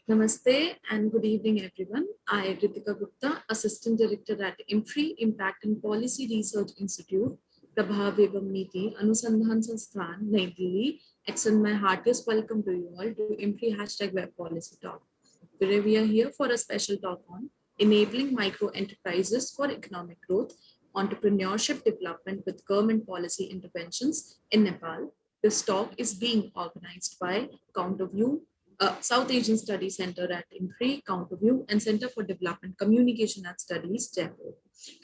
Namaste and good evening, everyone. I, Ritika Gupta, Assistant Director at IMPRI, Impact and Policy Research Institute, Prabhav Evam Niti, Anusandhan Sansthan, Nai Delhi, extend my heartiest welcome to you all to IMPRI #Web Policy Talk. Today we are here for a special talk on enabling micro enterprises for economic growth, entrepreneurship development with government policy interventions in Nepal. This talk is being organized by Counterview, South Asian Studies Center at IMPRI, Counterview, and Center for Development Communication and Studies, Jaipur.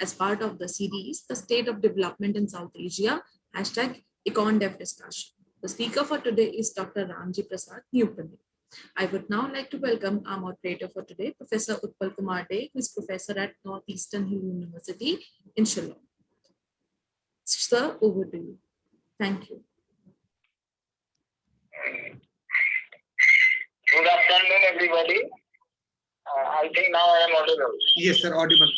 As part of the series, The State of Development in South Asia, #EconDev discussion. The speaker for today is Dr. Ramji Prasad, Neupane. I would now like to welcome our moderator for today, Professor Utpal Kumar De, who is professor at Northeastern University in Shillong. Sir, over to you. Thank you. Good afternoon, everybody. I think now I am audible. Yes, sir, audible.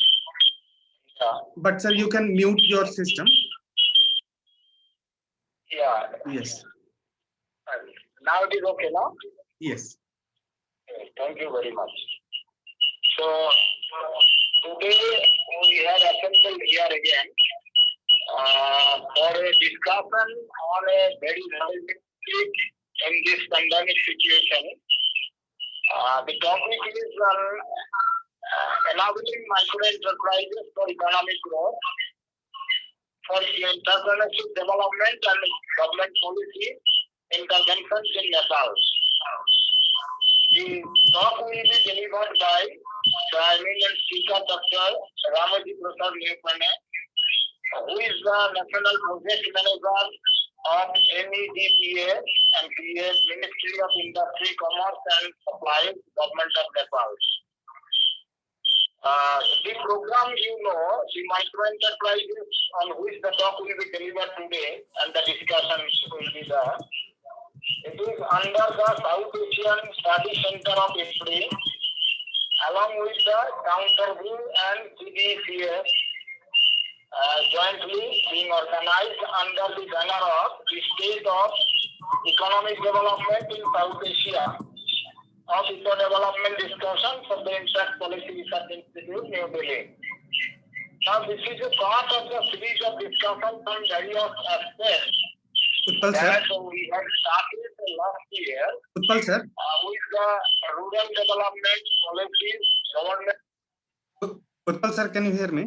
Yeah. But sir, you can mute your system. Yeah. Yes. Now it is okay now? Yes. Thank you very much. So, today we have assembled here again for a discussion on a very relevant topic in this pandemic situation. The topic is enabling micro enterprises for economic growth, for entrepreneurship development and government policy interventions in Nepal. The talk will be delivered by the eminent speaker, Dr. Ramji Prasad Neupane, who is the National Project Manager of MEDPA and PA, Ministry of Industry, Commerce and Supplies, Government of Nepal. The program, the micro enterprises on which the talk will be delivered today and the discussions will be there. It is under the South Asian Study Center of IMPRI, along with the Counterview and CDECS, jointly being organized under the banner of the State of Economic Development in South Asia of Eco Development Discussions of the Impact Policy Research Institute, New Delhi. Now, this is a part of the series of discussions on various aspects. Utpal sir. So we had started last year Utpal sir. with the rural development policies, government. Utpal sir, can you hear me?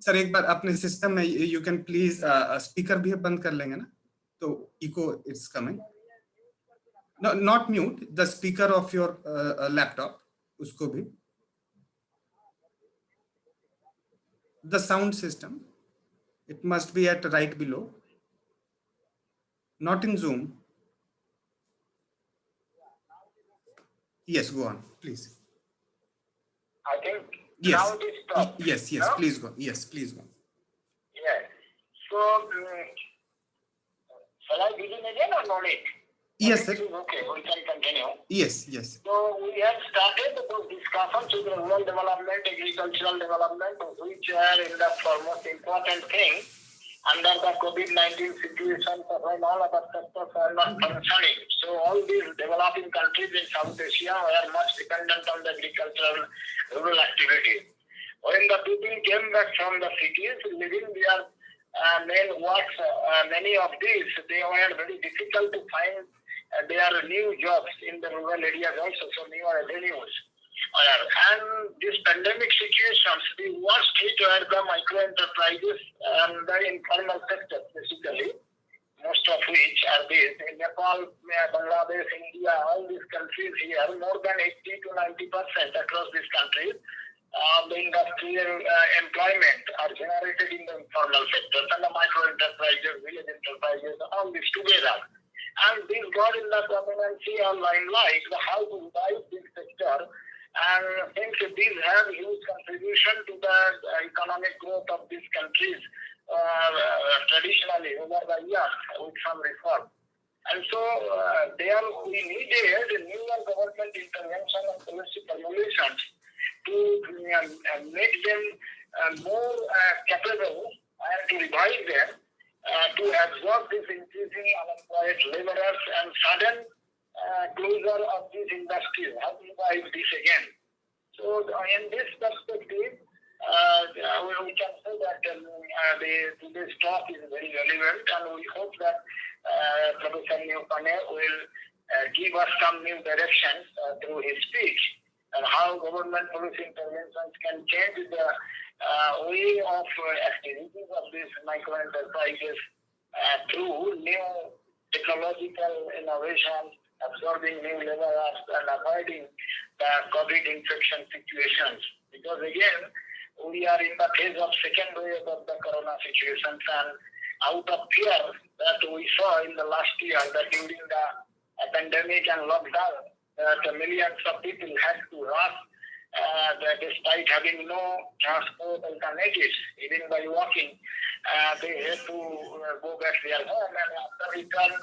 Sir एक बार अपने system में you can please speaker भी बंद कर लेंगे ना तो echo it's coming not mute the speaker of your laptop उसको भी the sound system it must be at right below not in Zoom yes go on please I think yes now it is stopped. Yes, no? please go. Yes, please go. Yes. So shall I begin again or no need? Yes, sir. Okay, we can continue. Yes. So we have started those discussions with rural development, agricultural development, which are in the foremost important thing under the COVID-19 situation, when all other sectors are not functioning. So all these developing countries in South Asia are much dependent on the agricultural rural activities. When the people came back from the cities, living their main works, many of these, they were very difficult to find their new jobs in the rural areas also, so newer avenues. And this pandemic situations, the worst hit were the micro enterprises and the informal sector, basically, most of which are based in Nepal, Bangladesh, India, all these countries here, more than 80 to 90% across these countries, the industrial employment are generated in the informal sectors and the micro enterprises, village enterprises, all this together. And these got in the prominency or limelight, how to revive this sector. And since these have huge contribution to the economic growth of these countries traditionally over the years with some reform. And so there we needed newer government intervention and policy formulations to make them more capable and to revive them to absorb this increasing unemployed laborers and sudden closure of these industries, how to revive this again. So in this perspective, we can say that today's talk is very relevant, and we hope that Professor Neupane will give us some new directions through his speech, and how government policy interventions can change the way of activities of these micro enterprises through new technological innovations, absorbing new labor hours, and avoiding the COVID infection situations. Because again, we are in the phase of second wave of the corona situations, and out of fear that we saw in the last year, that during the pandemic and lockdown, that millions of people had to rush, despite having no transport alternatives, even by walking, they had to go back to their home, and after return,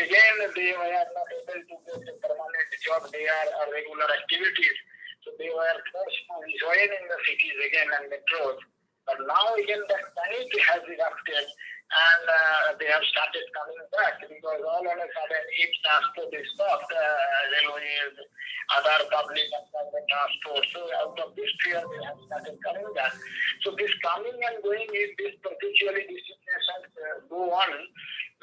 again, they were not able to get a permanent job there or regular activities. So they were forced to join in the cities again and metros. But now again the panic has erupted, and they have started coming back, because all of a sudden if transport is stopped, railways, other public and private transport, so out of this fear they have started coming back. So this coming and going, if this particularly this situation go on,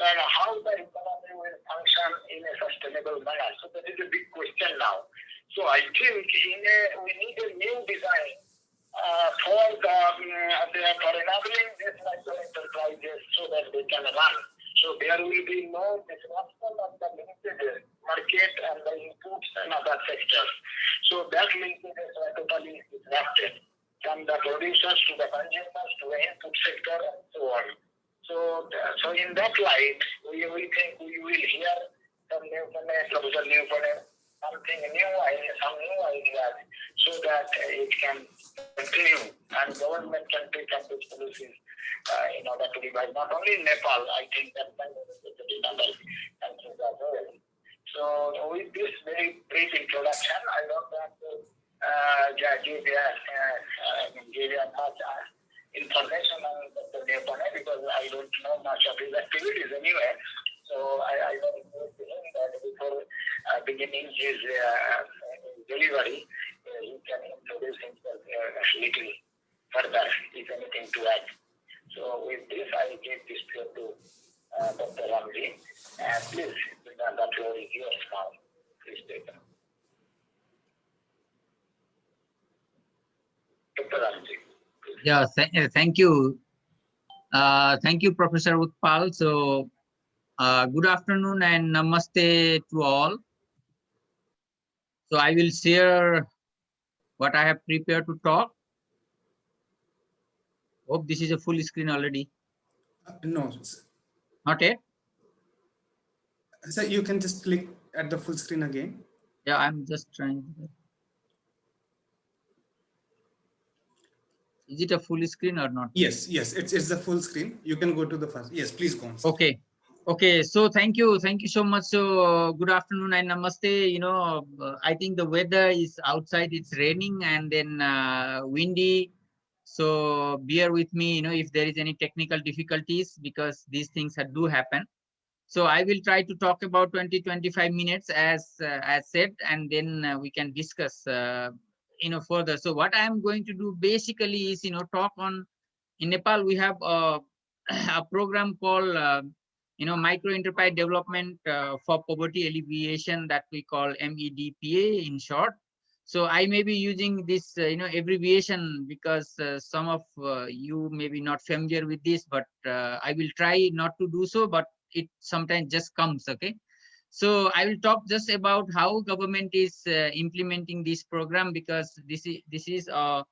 then how the economy will function in a sustainable manner. So that is a big question now. So I think we need a new design for enabling these micro enterprises so that they can run. So there will be no disruption of the limited market and the inputs and other sectors. So that linkages are totally disrupted, from the producers to the consumers to the input sector and so on. So in that light, we think we will hear from Professor Neupane something new, some new ideas, so that it can continue and government can take up these policies in order to revive not only Nepal, I think that in other countries as well. So with this very brief introduction, I don't want to give you much information on Dr. Neupane, because I don't know much of his activities anyway. So I don't know that before beginning his delivery, he can introduce himself a little further, if anything to add. So with this, I give this floor to Dr. Ramji. And please, the floor is yours now. Please take it. Dr. Ramji. Yeah, thank you. Thank you, Professor Utpal. So, good afternoon and namaste to all. So, I will share what I have prepared to talk. Hope this is a full screen already. No. Not yet? So you can just click at the full screen again. Yeah, I'm just trying. Is it a full screen or not? Yes, it's the full screen. You can go to the first. Yes, please go on. Okay. So thank you so much. So good afternoon and namaste. You know, I think the weather is outside. It's raining and then windy. So bear with me. You know, if there is any technical difficulties, because these things do happen. So I will try to talk about 20-25 minutes as said, and then we can discuss. Further. So what I am going to do basically is, talk on, in Nepal, we have a program called, Micro Enterprise Development for Poverty Alleviation, that we call MEDPA in short. So I may be using this, abbreviation, because some of you may be not familiar with this, but I will try not to do so, but it sometimes just comes, okay? So I will talk just about how government is implementing this program, because this is a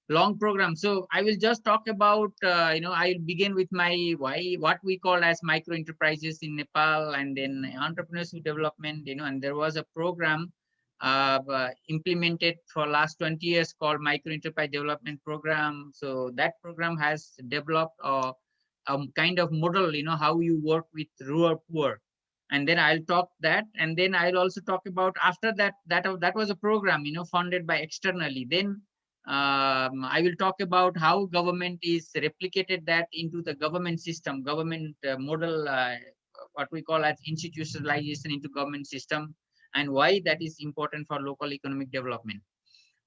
long program. So I will just talk about I'll begin with what we call as micro enterprises in Nepal, and then entrepreneurship development. And there was a program implemented for last 20 years called Micro Enterprise Development Program. So that program has developed a kind of model, how you work with rural poor. And then I'll talk that, and then I'll also talk about, after that was a program, funded by externally. Then I will talk about how government is replicated that into the government system, government model what we call as institutionalization into government system, and why that is important for local economic development.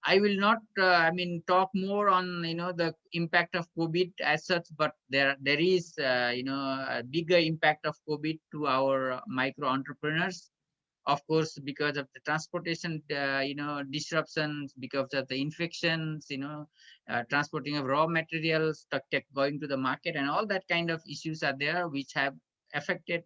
I will not, talk more on, the impact of COVID as such, but there is, a bigger impact of COVID to our micro entrepreneurs. Of course, because of the transportation, disruptions, because of the infections, transporting of raw materials, going to the market, and all that kind of issues are there, which have affected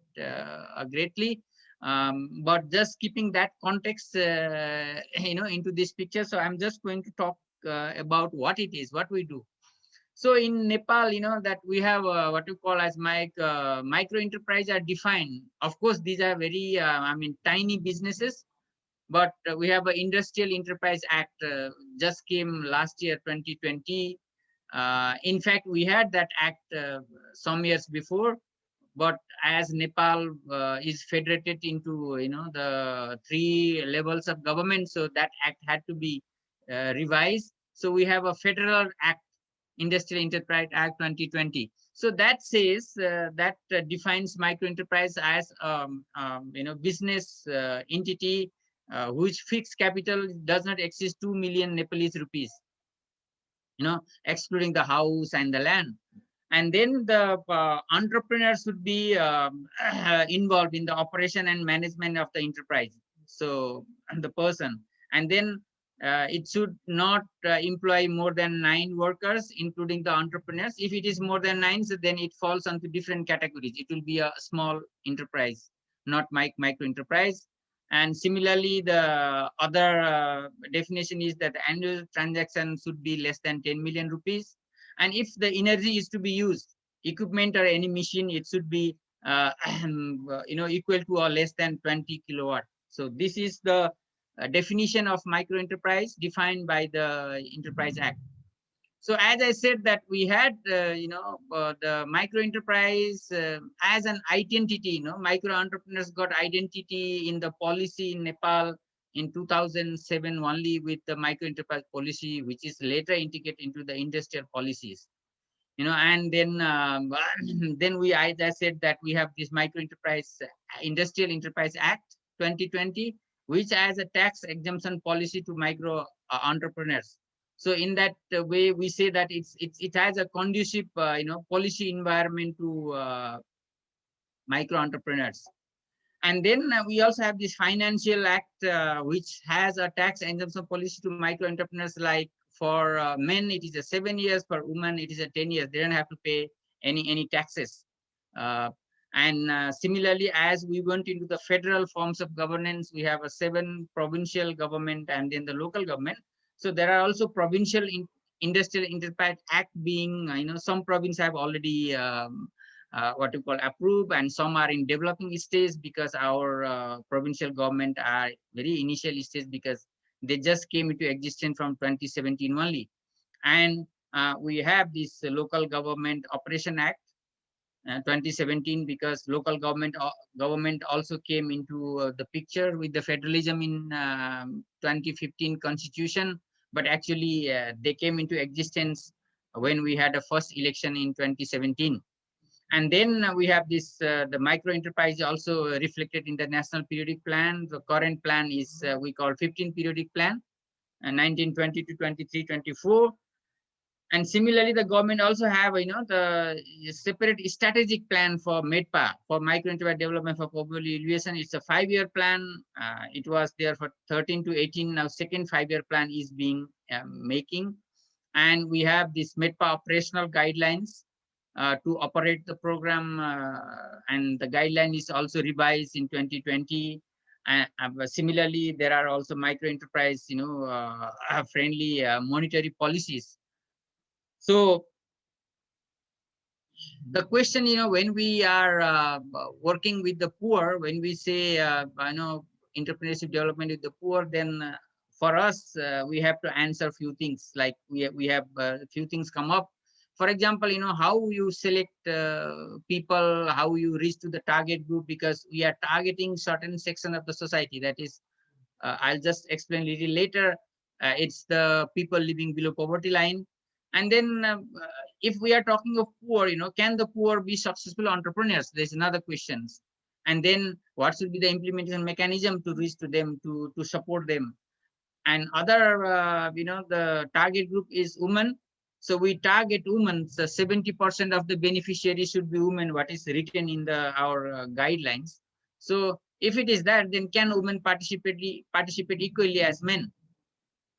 greatly. But just keeping that context, into this picture. So I'm just going to talk about what it is, what we do. So in Nepal, that we have what you call as micro enterprise are defined. Of course, these are very, tiny businesses, but we have an Industrial Enterprise Act just came last year, 2020. In fact, we had that act some years before, but as Nepal is federated into, the 3 levels of government, so that act had to be revised. So we have a federal act, Industrial Enterprise Act 2020. So that says that defines micro enterprise as business entity whose fixed capital does not exceed 2 million Nepalese rupees, excluding the house and the land. And then the entrepreneur should be involved in the operation and management of the enterprise. So the person, and then it should not employ more than 9 workers, including the entrepreneurs. If it is more than 9, so then it falls onto different categories. It will be a small enterprise, not micro enterprise. And similarly, the other definition is that the annual transaction should be less than 10 million rupees. And if the energy is to be used, equipment or any machine, it should be equal to or less than 20 kilowatt. So this is the definition of micro enterprise defined by the Enterprise Act. So as I said that we had, the micro enterprise as an identity, micro entrepreneurs got identity in the policy in Nepal in 2007 only with the micro enterprise policy, which is later integrated into the industrial policies. And then then we, as I said, that we have this micro enterprise Industrial Enterprise Act 2020, which has a tax exemption policy to micro entrepreneurs. So in that way, we say that it has a conducive, policy environment to micro entrepreneurs. And then we also have this Financial Act, which has a tax exemption policy to micro entrepreneurs. Like for men, it is a 7 years. For women, it is a 10 years. They don't have to pay any taxes. And similarly, as we went into the federal forms of governance, we have a 7 provincial government and then the local government. So there are also provincial Industrial Enterprise Act being, some provinces have already what you call approved, and some are in developing stage because our provincial government are very initial stage because they just came into existence from 2017 only. And we have this Local Government Operation Act 2017 because local government also came into the picture with the federalism in 2015 constitution, but actually they came into existence when we had a first election in 2017. And then we have this, the micro enterprise also reflected in the National Periodic Plan. The current plan is we call 15 Periodic Plan, 1920 to 23, 24. And similarly, the government also have, the separate strategic plan for MEDPA, for micro enterprise development for mobilization. It's a 5-year plan. It was there for 13 to 18. Now, second 5-year plan is being making. And we have this MEDPA operational guidelines to operate the program. And the guideline is also revised in 2020. Similarly, there are also micro enterprise, friendly monetary policies. So the question, when we are working with the poor, when we say, entrepreneurship development with the poor, then for us, we have to answer a few things. Like we have a few things come up. For example, how you select people, how you reach to the target group, because we are targeting certain section of the society. That is, I'll just explain a little later. It's the people living below poverty line. And then if we are talking of poor, can the poor be successful entrepreneurs? There's another question. and then what should be the implementation mechanism to reach to them, to support them. And other, the target group is women. So we target women. So 70% of the beneficiaries should be women, what is written in our guidelines. So if it is that, then can women participate equally as men?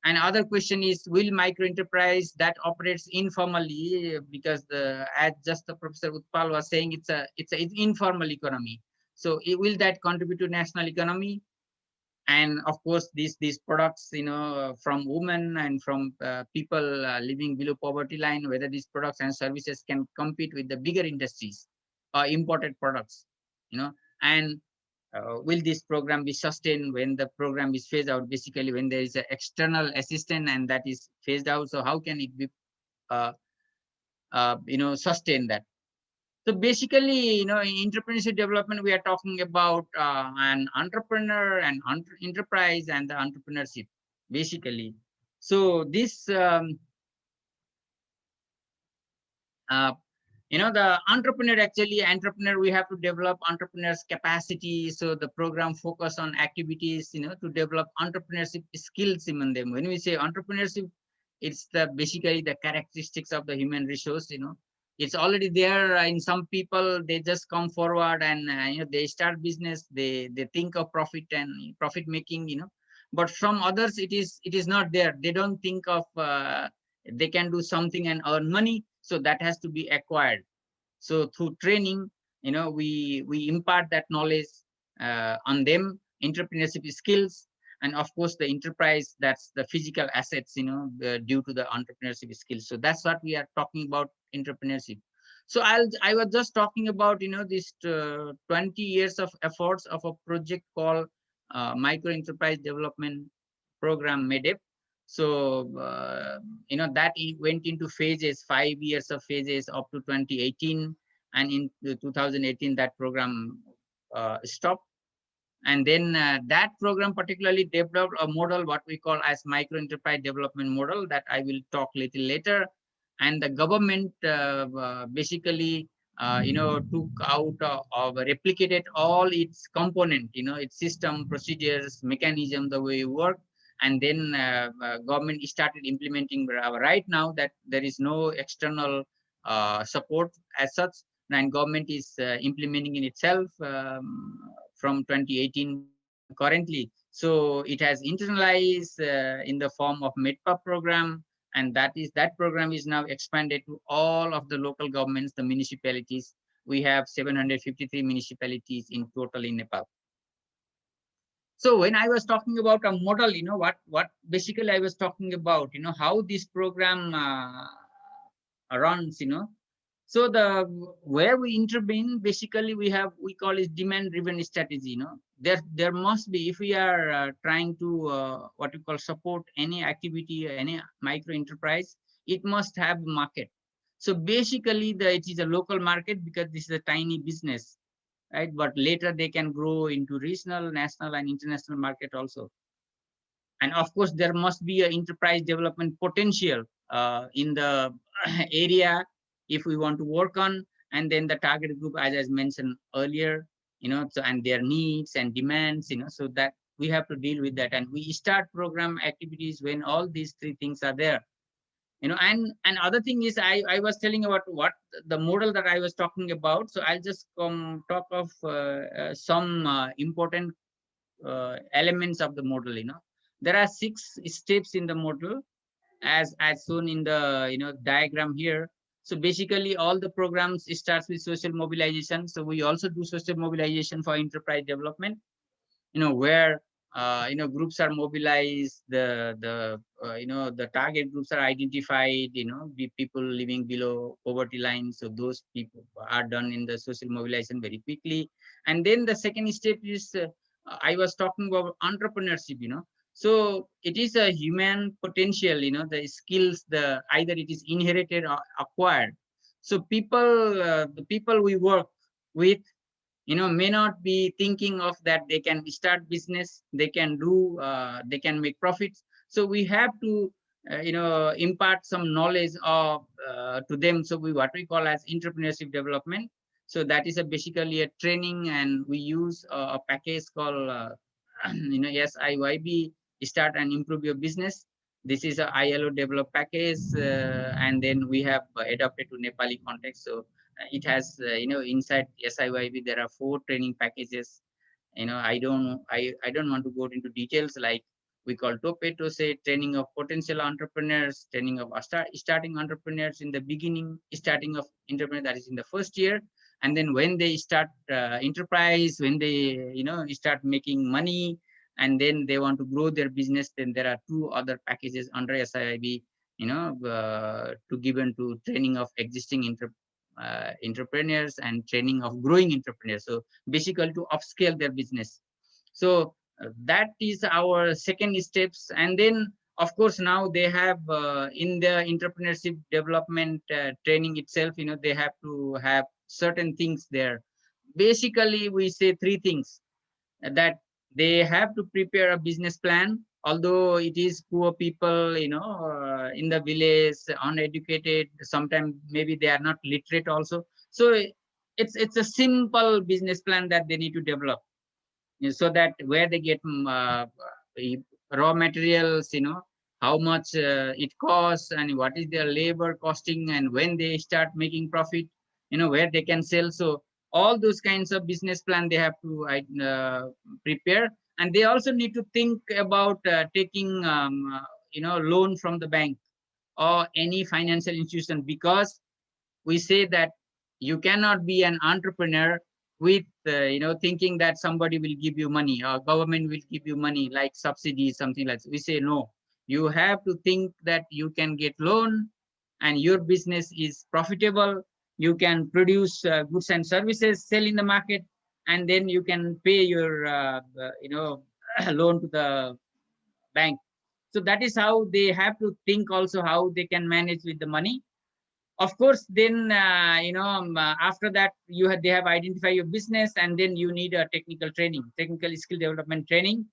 And other question is, will micro enterprise that operates informally, because as just the Professor Utpal was saying, it's an informal economy. So will that contribute to national economy? And of course, these products, from women and from people living below poverty line, whether these products and services can compete with the bigger industries or imported products, and will this program be sustained when the program is phased out? Basically, when there is an external assistant and that is phased out, so how can it be, sustain that? So basically, in entrepreneurship development, we are talking about an entrepreneur and enterprise and the entrepreneurship, basically. So this, the entrepreneur, we have to develop entrepreneurs' capacity. So the program focus on activities, to develop entrepreneurship skills in them. When we say entrepreneurship, it's basically the characteristics of the human resource, it's already there in some people. They just come forward and they start business, they think of profit and profit making, but from others it is not there. They don't think of they can do something and earn money, so that has to be acquired. So through training, we impart that knowledge on them, entrepreneurship skills. And of course, the enterprise, that's the physical assets, due to the entrepreneurship skills. So that's what we are talking about, entrepreneurship. So I was just talking about, this 20 years of efforts of a project called Micro Enterprise Development Program, MEDPA. So, that went into phases, 5 years of phases up to 2018. And in 2018, that program stopped. And then that program particularly developed a model, what we call as micro enterprise development model, that I will talk little later. And the government basically, took out of replicated all its component, its system, procedures, mechanism, the way it work. And then government started implementing right now that there is no external support as such. And government is implementing in itself from 2018 currently. So it has internalized in the form of MEDPA program, and that program is now expanded to all of the local governments, the municipalities. We have 753 municipalities in total in Nepal. So when I was talking about a model, what basically I was talking about, how this program runs, So where we intervene, basically we call it demand-driven strategy. There must be, if we are trying to what we call support any activity, any micro enterprise, it must have market. So basically, it is a local market because this is a tiny business, right? But later they can grow into regional, national, and international market also. And of course, there must be an enterprise development potential in the area if we want to work on. And then the target group, as I mentioned earlier, so, and their needs and demands, so that we have to deal with that. And we start program activities when all these three things are there. And other thing is, I was telling about what the model that I was talking about. So I'll just talk of some important elements of the model. There are 6 steps in the model, as shown in the diagram here. So basically, all the programs starts with social mobilization. So we also do social mobilization for enterprise development. Where groups are mobilized, the target groups are identified. The people living below poverty line. So those people are done in the social mobilization very quickly. And then the second step is I was talking about entrepreneurship. So it is a human potential. The skills, either it is inherited or acquired. So the people we work with, may not be thinking of that they can start business, they can do, they can make profits. So we have to, impart some knowledge of to them. So what we call as entrepreneurship development. So that is basically a training, and we use a package called SIYB, Start and Improve Your Business. This is a ILO developed package, and then we have adopted to Nepali context. So it has inside SIYB there are 4 training packages. I don't want to go into details, like we call TOPE to say training of potential entrepreneurs, training of starting entrepreneurs in the beginning, starting of entrepreneur, that is in the first year, and then when they start enterprise, when they start making money, and then they want to grow their business, then there are 2 other packages under SIIB, to given to training of existing entrepreneurs and training of growing entrepreneurs. So basically to upscale their business. So that is our second steps. And then of course now they have in the entrepreneurship development training itself, they have to have certain things there. Basically we say 3 things: that they have to prepare a business plan, although it is poor people, in the village, uneducated, sometimes maybe they are not literate also. So it's a simple business plan that they need to develop, so that where they get raw materials, how much it costs, and what is their labor costing, and when they start making profit, where they can sell. So all those kinds of business plan they have to prepare. And they also need to think about taking loan from the bank or any financial institution, because we say that you cannot be an entrepreneur with thinking that somebody will give you money or government will give you money like subsidies, something like that. We say no, you have to think that you can get loan and your business is profitable, you can produce goods and services, sell in the market, and then you can pay your loan to the bank. So that is how they have to think, also how they can manage with the money. Of course, then after that they have identified your business, and then you need a technical training, technical skill development training.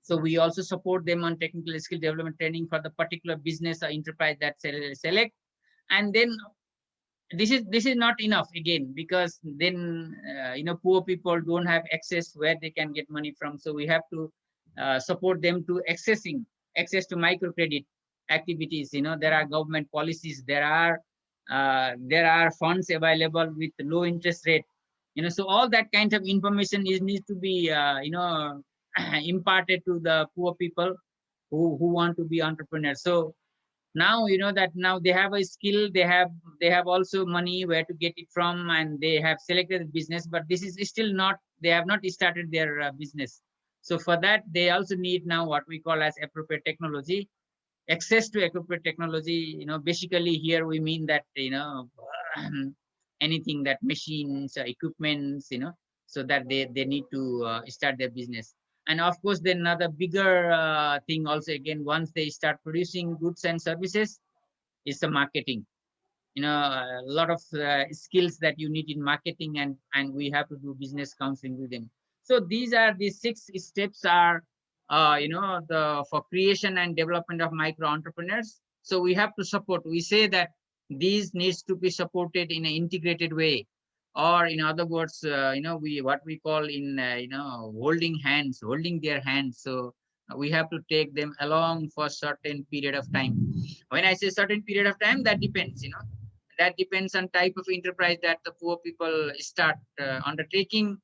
So we also support them on technical skill development training for the particular business or enterprise that select. And then this is not enough again, because then poor people don't have access where they can get money from. So we have to support them to access to microcredit activities. There are government policies, there are funds available with low interest rate. So all that kind of information needs to be imparted to the poor people who want to be entrepreneurs. So now that now they have a skill, they have also money where to get it from, and they have selected the business, but this is still not, they have not started their business. So for that they also need now what we call as appropriate technology, access to appropriate technology. Basically here we mean that anything that machines, equipments, so that they need to start their business. And of course then another bigger thing also, again, once they start producing goods and services, is the marketing. A lot of skills that you need in marketing, and we have to do business counseling with them. So these are the 6 steps are for creation and development of micro entrepreneurs. So we have to support, we say that these needs to be supported in an integrated way, or in other words, what we call in holding their hands. So we have to take them along for certain period of time. When I say certain period of time, that depends, that depends on type of enterprise that the poor people start undertaking.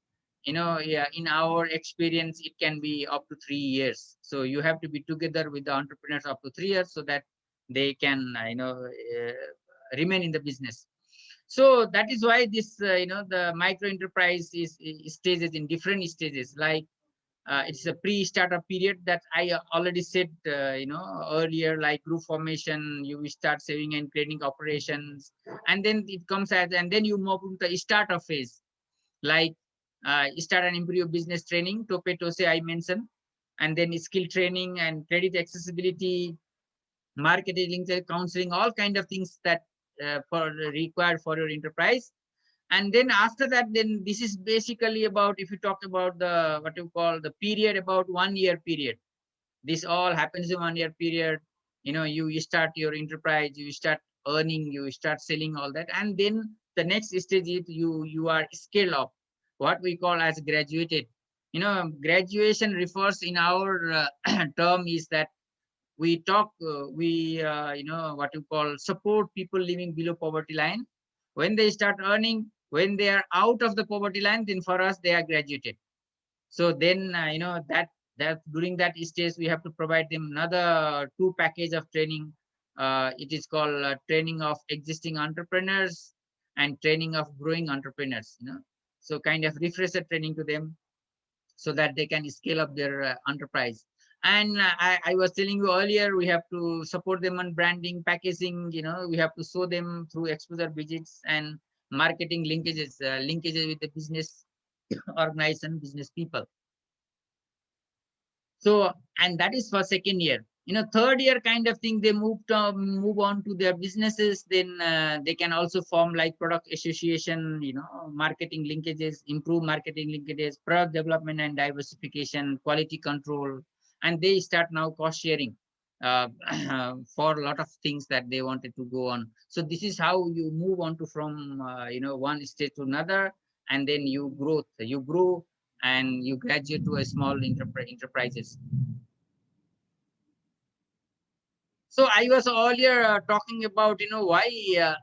Yeah, in our experience, it can be up to 3 years. So you have to be together with the entrepreneurs up to 3 years, so that they can remain in the business. So that is why this the micro enterprise is stages in different stages. Like it's a pre-startup period that I already said earlier, like group formation, you start saving and trading operations, and then it comes as, and then you move to the startup phase, like start and improve your business training, tope tose I mentioned, and then skill training and credit accessibility, marketing, counseling, all kind of things that for required for your enterprise. And then after that, then this is basically about, if you talk about the what you call the period, about 1 year period, this all happens in 1 year period. You start your enterprise, you start earning, you start selling, all that, and then the next stage is you are scale up, what we call as graduated. Graduation refers in our term is that we talk, what you call support people living below poverty line. When they start earning, when they are out of the poverty line, then for us, they are graduated. So then, that during that stage, we have to provide them another 2 package of training. It is called training of existing entrepreneurs and training of growing entrepreneurs, So kind of refresher training to them so that they can scale up their enterprise. And I was telling you earlier, we have to support them on branding, packaging, we have to show them through exposure visits and marketing linkages with the business organization, business people. So, and that is for second year. Third year kind of thing, they move on to their businesses. Then they can also form like product association, marketing linkages, improve marketing linkages, product development and diversification, quality control, and they start now cost sharing for a lot of things that they wanted to go on. So this is how you move on to from one stage to another, and then you grow and you graduate to a small enterprises. So I was earlier talking about, why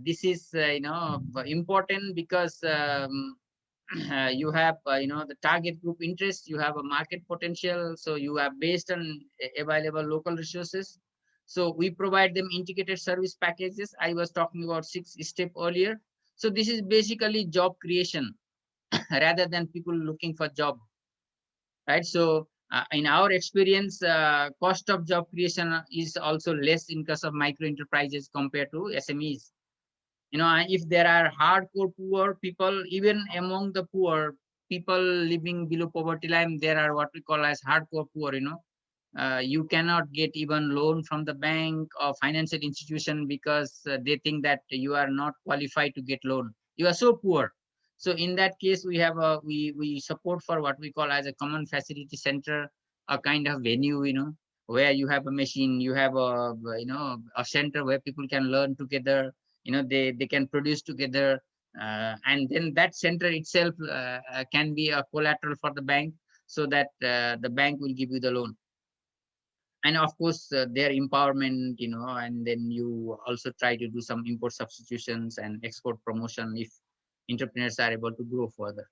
this is, important, because you have, the target group interest, you have a market potential. So you are based on available local resources. So we provide them integrated service packages. I was talking about 6 steps earlier. So this is basically job creation rather than people looking for job, right? So in our experience, cost of job creation is also less in case of micro enterprises compared to SMEs. If there are hardcore poor people, even among the poor people living below poverty line, there are what we call as hardcore poor. You cannot get even loan from the bank or financial institution because they think that you are not qualified to get loan. You are so poor. So in that case, we have we support for what we call as a common facility center, a kind of venue, where you have a machine, you have a center where people can learn together, they can produce together, and then that center itself can be a collateral for the bank, so that the bank will give you the loan. And of course, their empowerment, and then you also try to do some import substitutions and export promotion if entrepreneurs are able to grow further.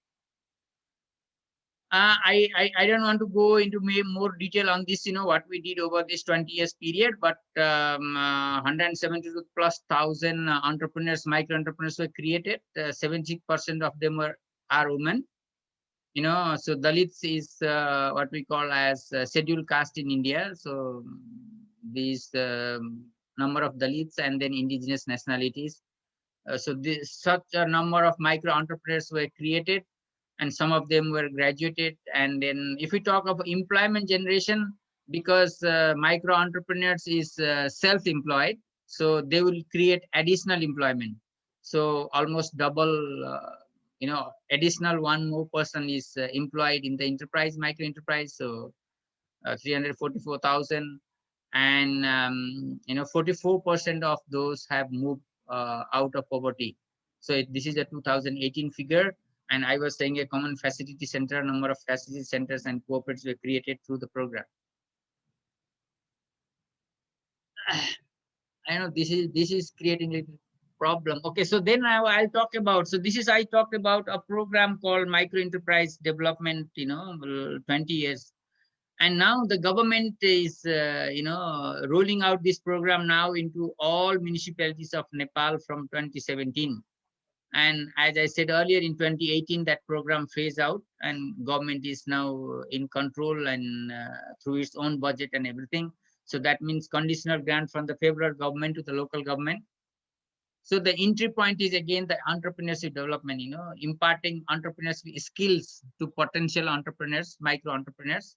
I don't want to go into more detail on this, what we did over this 20 years period, but 172 plus thousand entrepreneurs, micro entrepreneurs were created. 70% of them are women. So Dalits is what we call as scheduled caste in India. So these number of Dalits and then indigenous nationalities. So such a number of micro entrepreneurs were created, and some of them were graduated. And then if we talk of employment generation, because micro entrepreneurs is self-employed, so they will create additional employment. So almost double, additional one more person is employed in the enterprise, micro enterprise. So 344,000, and 44% of those have moved out of poverty. So this is a 2018 figure. And I was saying a common facility center, number of facility centers and cooperatives were created through the program. I know this is creating a problem. Okay, so then I'll talk about, so this is, I talked about a program called Micro Enterprise Development, 20 years. And now the government is, rolling out this program now into all municipalities of Nepal from 2017. And as I said earlier, in 2018, that program phased out, and government is now in control and through its own budget and everything. So that means conditional grant from the federal government to the local government. So the entry point is again the entrepreneurship development, imparting entrepreneurship skills to potential entrepreneurs, micro entrepreneurs,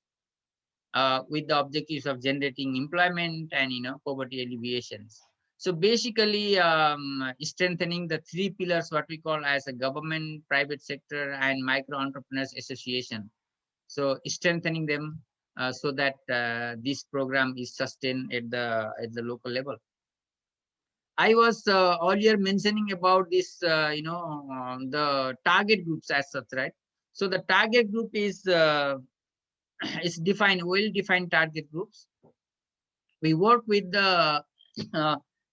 with the objectives of generating employment and poverty alleviations. So basically, strengthening the 3 pillars, what we call as a government, private sector, and micro entrepreneurs association. So strengthening them so that this program is sustained at the local level. I was earlier mentioning about this, the target groups as such, right? So the target group is defined, well-defined target groups. We work with the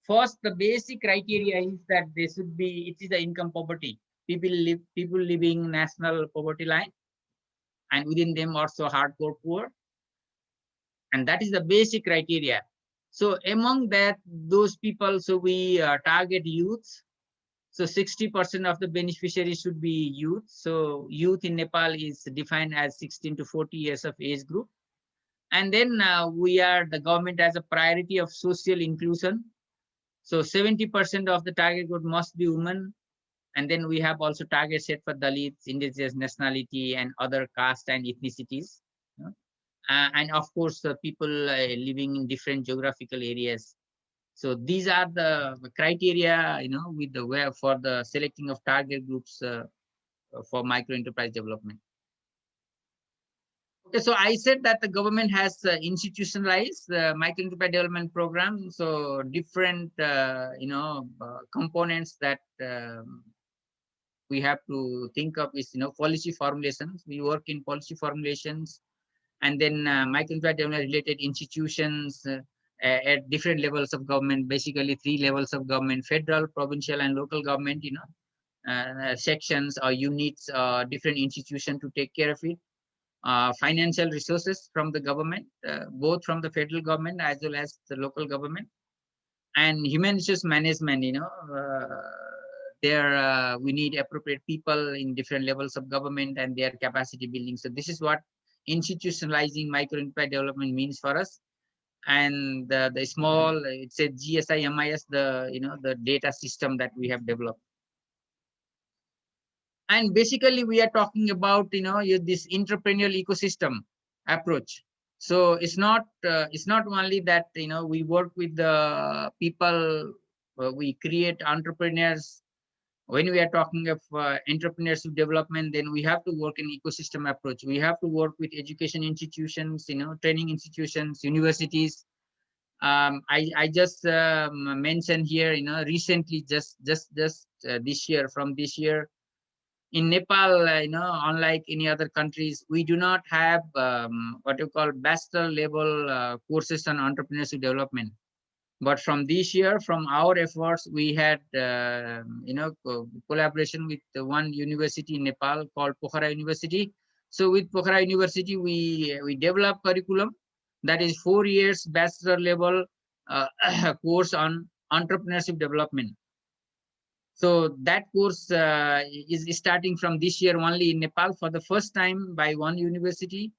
first, the basic criteria is that they should be, it is the income poverty. People living national poverty line, and within them also hardcore poor. And that is the basic criteria. So among that, those people, so we target youths. So 60% of the beneficiaries should be youth. So youth in Nepal is defined as 16 to 40 years of age group. And then the government has a priority of social inclusion. So 70% of the target group must be women. And then we have also target set for Dalits, indigenous nationality, and other caste and ethnicities. And of course, the people living in different geographical areas. So these are the criteria, with the way for the selecting of target groups for micro enterprise development. Okay, so I said that the government has institutionalized the micro enterprise development program. So different, components that we have to think of is, policy formulations. We work in policy formulations, and then micro enterprise development related institutions at different levels of government, basically 3 levels of government: federal, provincial, and local government, sections or units, different institutions to take care of it. Financial resources from the government, both from the federal government as well as the local government. And human resource management, there we need appropriate people in different levels of government and their capacity building. So this is what institutionalizing micro enterprise development means for us. And the small, it's a GSI-MIS, the data system that we have developed. And basically we are talking about, this entrepreneurial ecosystem approach. So it's not only that, we work with the people, we create entrepreneurs. When we are talking of entrepreneurship development, then we have to work in ecosystem approach. We have to work with education institutions, training institutions, universities. I just mentioned here, recently, just this year, from this year, in Nepal, unlike any other countries, we do not have what you call bachelor level courses on entrepreneurship development. But from this year, from our efforts, we had collaboration with one university in Nepal called Pokhara University. So with Pokhara University, we developed curriculum that is 4 years bachelor level course on entrepreneurship development. So that course is starting from this year only in Nepal for the first time by one university.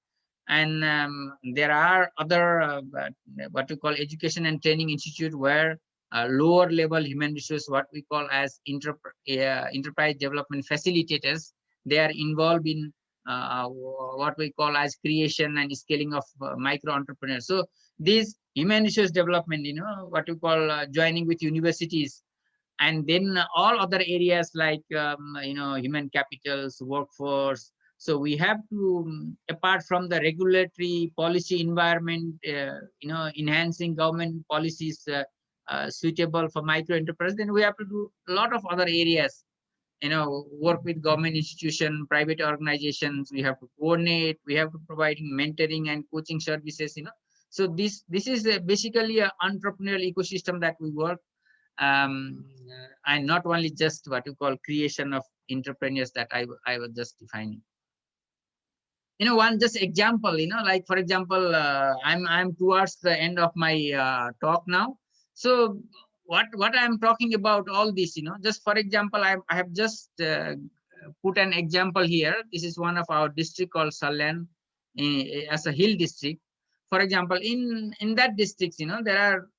And there are other what we call education and training institute where lower level human resource, what we call as enterprise development facilitators, they are involved in what we call as creation and scaling of micro entrepreneurs. So this human resource development, what we call joining with universities, and then all other areas like human capitals, workforce. So we have to, apart from the regulatory policy environment, enhancing government policies suitable for micro enterprise, then we have to do a lot of other areas, work with government institution, private organizations. We have to coordinate, we have to provide mentoring and coaching services, so this is basically an entrepreneurial ecosystem that we work, and not only just what you call creation of entrepreneurs that I was just defining. One just example, like for example, I'm towards the end of my talk now. So what I'm talking about all this, just for example, I have just put an example here. This is one of our district called Shillong, as a hill district. For example, in that district, there are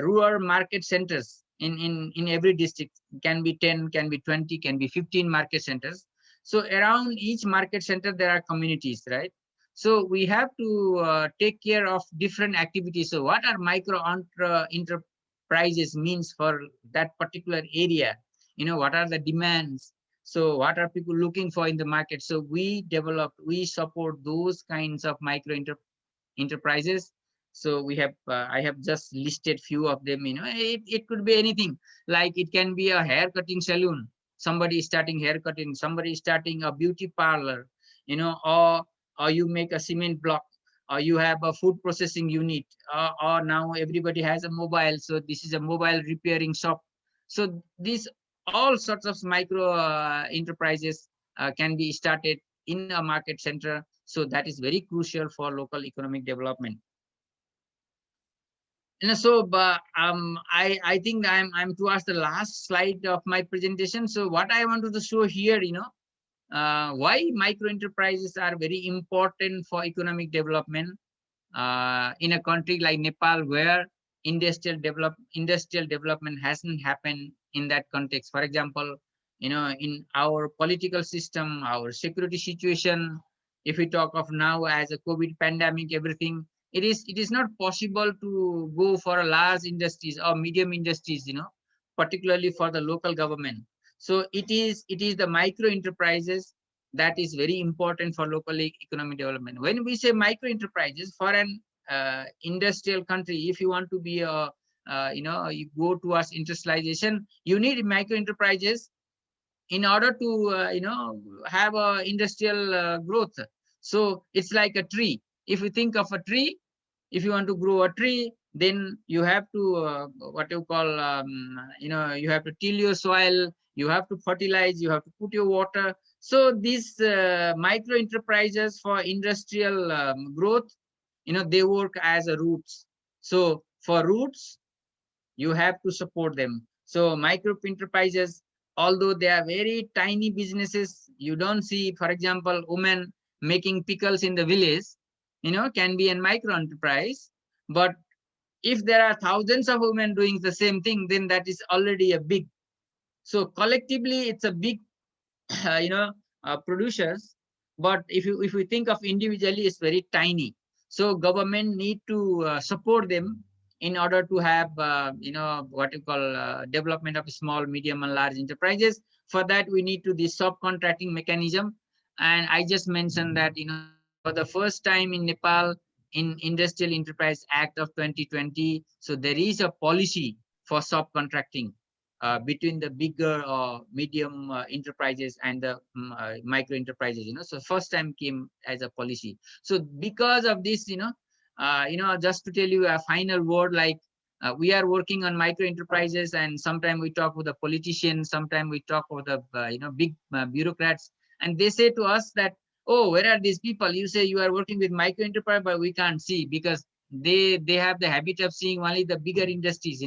rural market centers in every district. Can be 10, can be 20, can be 15 market centers. So around each market center, there are communities, right? So we have to take care of different activities. So what are micro enterprises means for that particular area? What are the demands? So what are people looking for in the market? So we support those kinds of micro enterprises. So we have, I have just listed few of them. It could be anything. Like it can be a hair cutting salon. Somebody is starting hair cutting. Somebody is starting a beauty parlor. Or you make a cement block. Or you have a food processing unit. Or now everybody has a mobile. So this is a mobile repairing shop. So these all sorts of micro enterprises can be started in a market center. So that is very crucial for local economic development. So I think I'm towards the last slide of my presentation. So what I wanted to show here, why micro enterprises are very important for economic development in a country like Nepal, where industrial development hasn't happened in that context. For example, in our political system, our security situation, if we talk of now as a COVID pandemic, everything, it is not possible to go for a large industries or medium industries, particularly for the local government. So it is the micro enterprises that is very important for local economic development. When we say micro enterprises, for an industrial country, if you want to be a you go towards industrialization, you need micro enterprises in order to have a industrial growth. So it's like a tree. If you think of a tree, if you want to grow a tree, then you have to what you call you have to till your soil, you have to fertilize, you have to put your water. So these micro enterprises for industrial growth, they work as a roots. So for roots, you have to support them. So micro enterprises, although they are very tiny businesses, you don't see, for example, women making pickles in the village, can be a micro enterprise. But if there are thousands of women doing the same thing, then that is already a big. So collectively, it's a big, producers. But if we think of individually, it's very tiny. So government need to support them in order to have, what you call development of small, medium, and large enterprises. For that, we need to this subcontracting mechanism. And I just mentioned that, for the first time in Nepal, in Industrial Enterprise Act of 2020, so there is a policy for subcontracting between the bigger or medium enterprises and the micro enterprises. So first time came as a policy. So because of this, just to tell you a final word, like we are working on micro enterprises, and sometimes we talk with the politicians, sometimes we talk with the big bureaucrats, and they say to us that, oh, where are these people? You say you are working with micro enterprise, but we can't see, because they have the habit of seeing only the bigger industries,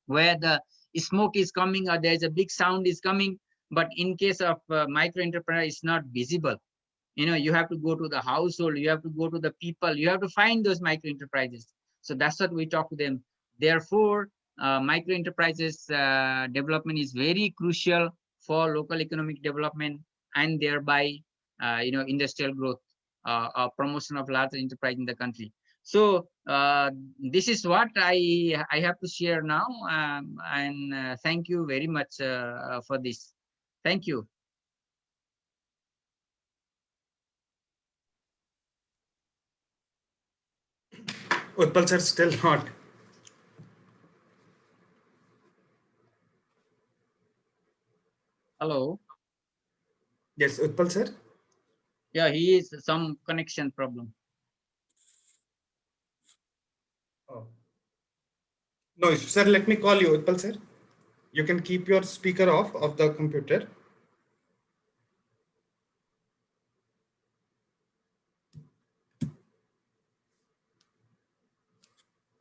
where the smoke is coming or there's a big sound is coming. But in case of micro enterprise, it's not visible. You have to go to the household, you have to go to the people, you have to find those micro enterprises. So that's what we talk to them. Therefore, micro enterprises development is very crucial for local economic development, and thereby industrial growth or promotion of large enterprise in the country. So this is what I have to share now, and thank you very much for this. Thank you. Utpal sir, still not. Hello. Yes, Utpal sir. Yeah, he is some connection problem. Oh. No, sir, let me call you, Utpal sir. You can keep your speaker off of the computer.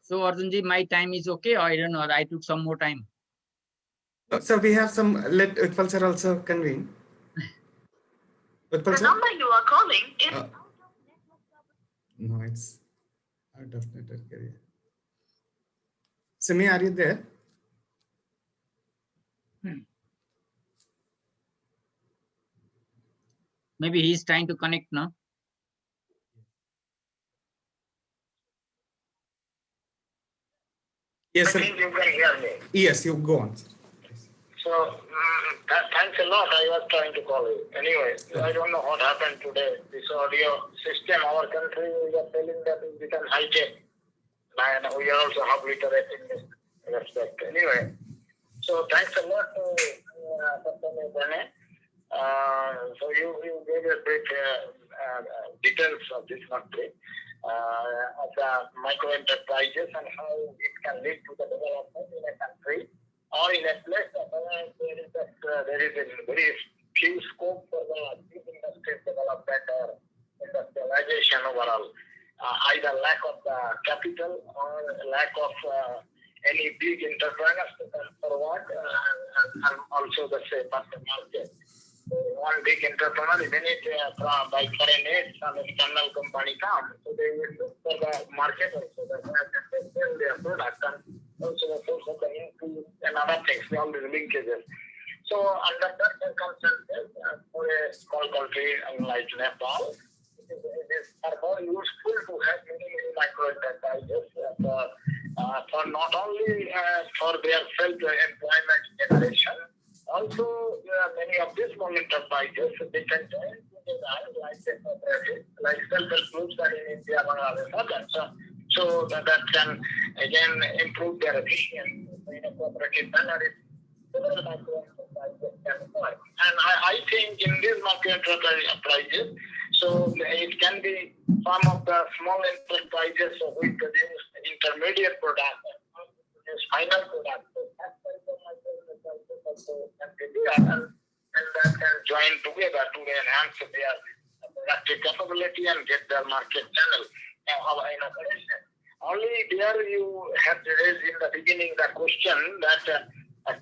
So Arjunji, my time is okay, or I don't know, I took some more time. No, sir, we have some, let Utpal sir also convene. Utpal The sir? number you are calling is no, it's out of network area. Simi, are you there? Maybe he's trying to connect now. Yes, I sir. think you can hear me. Yes, you go on, sir. So, thanks a lot. I was trying to call you. Anyway, I don't know what happened today. This audio system, our country, we are telling that it became high-tech. And we are also have literate in this respect. Anyway, so thanks a lot to Dr. Neupane. So you gave a bit details of this country of the micro enterprises and how it can lead to the development in a country or in a place where there is a very few scope for the deep industry development or industrialization overall. Either lack of capital or lack of any big entrepreneurs to come forward and also the same market. One big entrepreneur, even if by foreign aid, some external company comes, so they will look for the market also, the where they sell their product and also the source of the increase and other things, all these linkages. So under that circumstances, for a small country like Nepal, it is more useful to have many micro enterprises for not only for their self-employment generation, also many of these small enterprises, they can join together like cooperative, like self-help groups that in India, Bangladesh, so that can again improve their efficiency in a cooperative manner. Several micro enterprises can work. And I think in these micro enterprises, so it can be some of the small enterprises who produce intermediate products and produce final products. So that type of micro enterprises also can be there and that can join together to enhance their productive capability and get their market channel in operation. Only there you have raised in the beginning the question that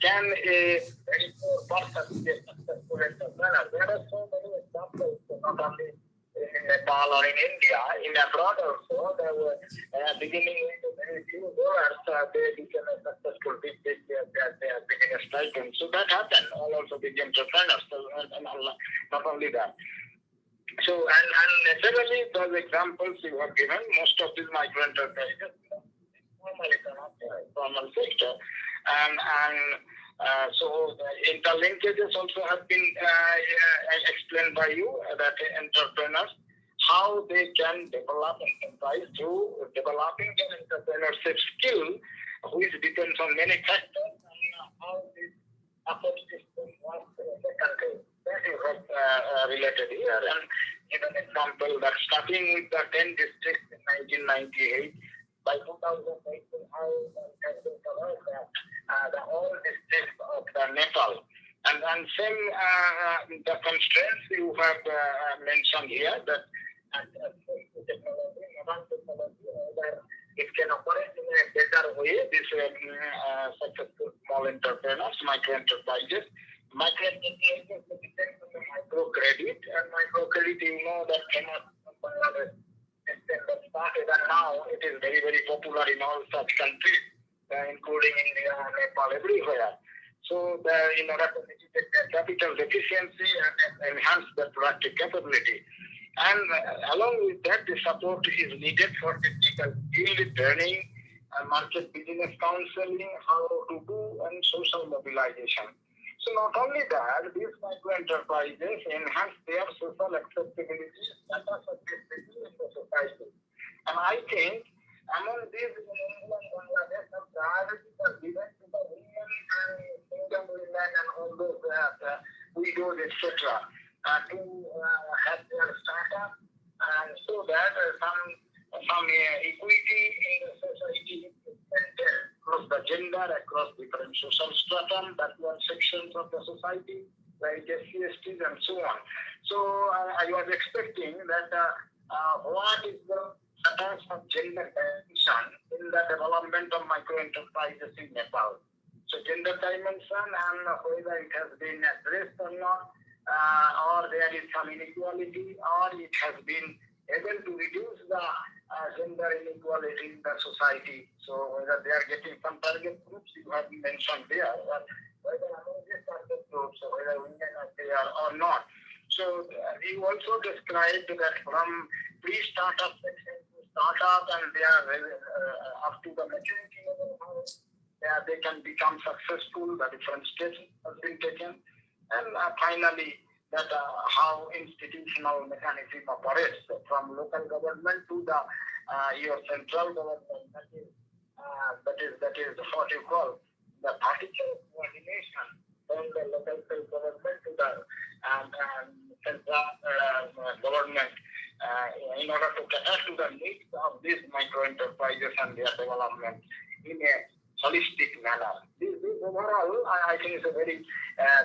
can a very poor person be a successful entrepreneur? There are so many examples, not only in Nepal or in India, in abroad also, there were beginning with very few dollars, they became a successful big business tycoon. So that happened, all also big entrepreneurs, so, and not only that. So, and necessarily those examples you have given, most of these micro enterprises, formal sector, and so the interlinkages also have been explained by you, that entrepreneurs, how they can develop enterprise through developing an entrepreneurship skill, which depends on many factors, and how this support system works in the country. That you have related here, and give an example that starting with the 10 districts in 1998, by 2008, how has been covered the all districts of the Nepal. And same the constraints you have mentioned here, that technology, modern technology, that it can operate in a better way, this successful small entrepreneurs, micro enterprises. Micro enterprises depend on the microcredit, and microcredit, you know, that cannot Bangladesh started, and now it is very, very popular in all such countries, including India, Nepal, everywhere. So, in order to mitigate their capital deficiency and enhance their productive capability. And along with that, the support is needed for technical skill training, market business counseling, how to do, and social mobilization. So not only that, these micro enterprises enhance their social acceptability, status of in the society. And I think among these in India and Bangladesh, some priorities are given to the women and single women and all those widows, etc., to have their startup, and so that some equity in the society is across the gender, across different social stratum, backward sections of the society, like SCSTs and so on. So I was expecting that what is the status of gender dimension in the development of micro enterprises in Nepal. So gender dimension and whether it has been addressed or not, or there is some inequality, or it has been able to reduce the gender inequality in the society. So whether they are getting some target groups you have mentioned there, or whether among these target groups, whether women are there or not. So you also described that from pre-startup section to startup, and they are up to the maturity level, how they can become successful, the different steps have been taken. And finally, that how institutional mechanism operates from local government to the your central government, that is what you call the vertical coordination from the local self-government to the central government in order to cater to the needs of these micro enterprises and their development in a holistic manner. This overall, I think, is a very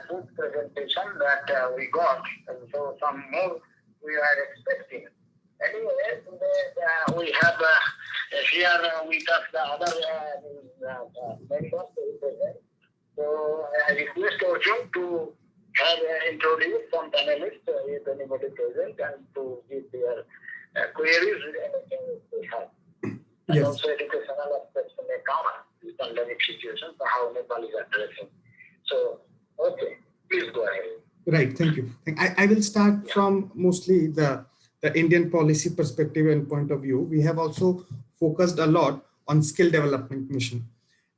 good presentation that we got. And so some more we are expecting. Anyway, today we have here with us the other members. So I request Arjun to have introduce some panelists, if anybody present, and to give their queries anything they have. And Yes. also educational aspects may cover this pandemic situation, how Nepal is addressing. So, okay, please go ahead. Right, thank you. I will start from mostly the Indian policy perspective and point of view. We have also focused a lot on skill development mission.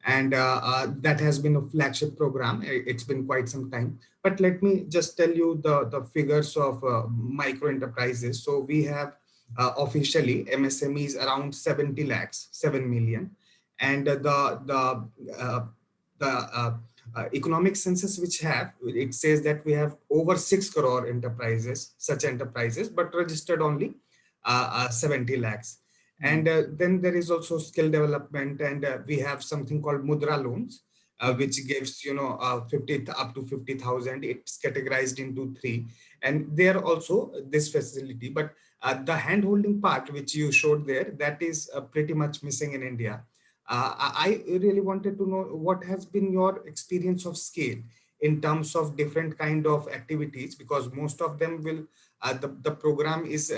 And that has been a flagship program. It's been quite some time. But let me just tell you the figures of micro enterprises. So we have officially MSMEs around 70 lakhs, 7 million. And the economic census which have, it says that we have over 6 crore enterprises, such enterprises, but registered only 70 lakhs. And then there is also skill development, and we have something called Mudra loans, which gives 50 up to 50,000. It's categorized into 3, and there also this facility. But the hand holding part which you showed there, that is pretty much missing in India. I really wanted to know what has been your experience of scale in terms of different kind of activities, because most of them will the program is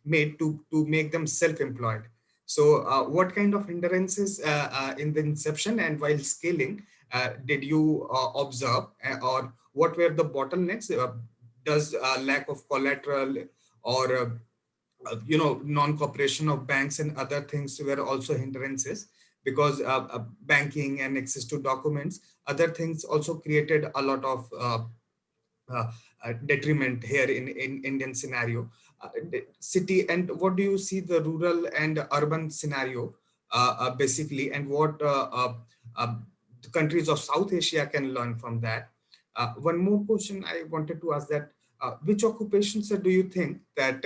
made to make them self-employed. So what kind of hindrances in the inception and while scaling did you observe, or what were the bottlenecks? Does lack of collateral or non-cooperation of banks and other things were also hindrances? Because banking and access to documents, other things also created a lot of detriment here in Indian scenario. City, and what do you see the rural and urban scenario basically, and what the countries of South Asia can learn from that? One more question I wanted to ask, that which occupations do you think that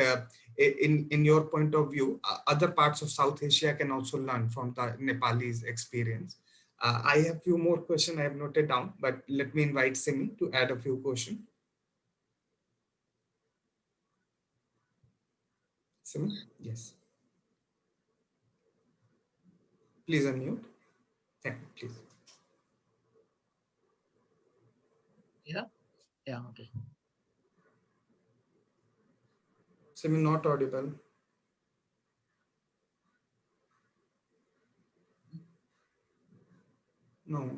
in your point of view, other parts of South Asia can also learn from the Nepalese experience? I have few more questions I have noted down, but let me invite Simi to add a few questions. Simi, yes. Please unmute. Yeah, please. Yeah, okay. Simi, not audible. No.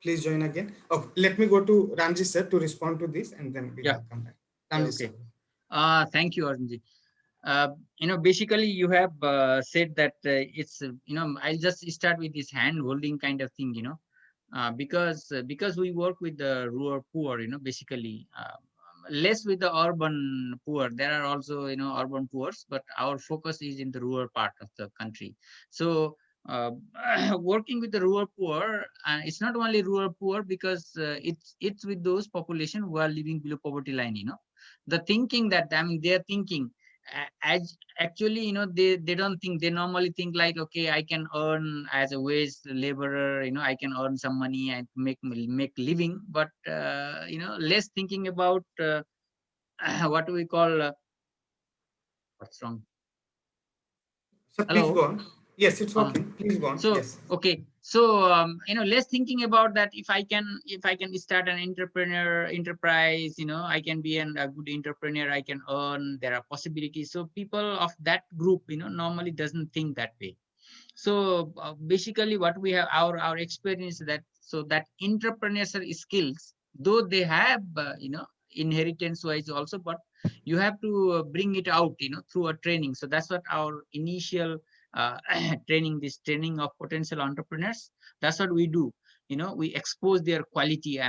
Please join again. Okay, let me go to Ramji sir to respond to this, and then we will come back. Ramji Okay. sir. Thank you, Arjunji. Basically you have said that it's, I'll just start with this hand holding kind of thing, because we work with the rural poor, basically less with the urban poor. There are also, urban poor, but our focus is in the rural part of the country. So working with the rural poor, it's not only rural poor, because it's with those population who are living below poverty line. The thinking that, they're thinking as actually, they don't think. They normally think like, okay, I can earn as a wage laborer, I can earn some money and make living, but less thinking about what do we call what's wrong. So please Hello. go on. Yes, it's working. Please go on. So yes. okay, so less thinking about that. If I can start an enterprise, I can be a good entrepreneur, I can earn, there are possibilities. So people of that group, normally doesn't think that way. So basically what we have, our experience, that so that entrepreneurial skills, though they have inheritance wise also, but you have to bring it out through a training. So that's what our initial this training of potential entrepreneurs, that's what we do. We expose their quality.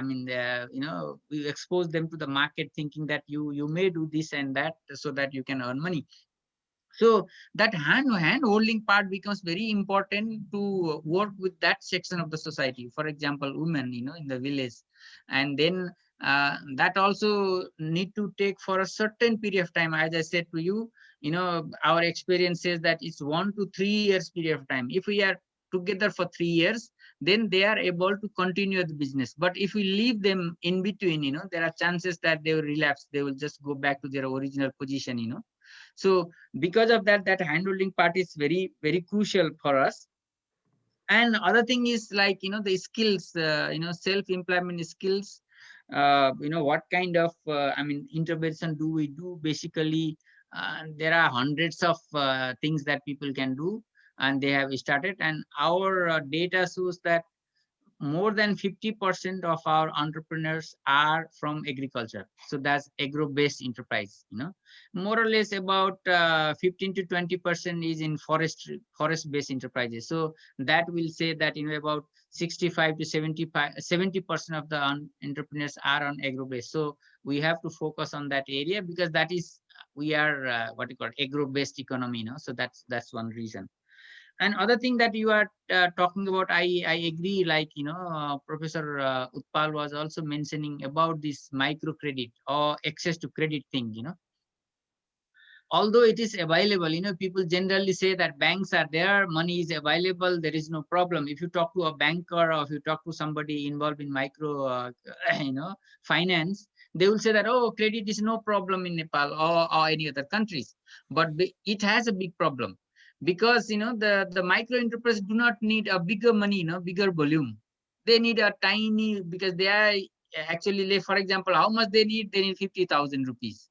We expose them to the market, thinking that you may do this and that so that you can earn money. So that hand holding part becomes very important to work with that section of the society. For example, women, in the village, and then that also need to take for a certain period of time. As I said to you, our experience says that it's 1 to 3 years period of time. If we are together for 3 years, then they are able to continue the business. But if we leave them in between, there are chances that they will relapse. They will just go back to their original position. So because of that, that handholding part is very, very crucial for us. And other thing is like, the skills, self-employment skills, what kind of, intervention do we do? Basically, there are hundreds of things that people can do, and they have started. And our data shows that more than 50% of our entrepreneurs are from agriculture. So that's agro-based enterprise. More or less about 15 to 20% is in forest-based enterprises. So that will say that about 65 to 70% of the entrepreneurs are on agro-based. So we have to focus on that area, because that is, we are what you call agro-based economy. So that's one reason. And other thing that you are talking about, I agree, like, Professor Utpal was also mentioning about this microcredit or access to credit thing. Although it is available, people generally say that banks are there, money is available, there is no problem. If you talk to a banker, or if you talk to somebody involved in micro, finance, they will say that, oh, credit is no problem in Nepal or any other countries. But it has a big problem, because, the micro enterprise do not need a bigger money, bigger volume. They need a tiny, because they are actually, for example, how much they need? They need 50,000 rupees.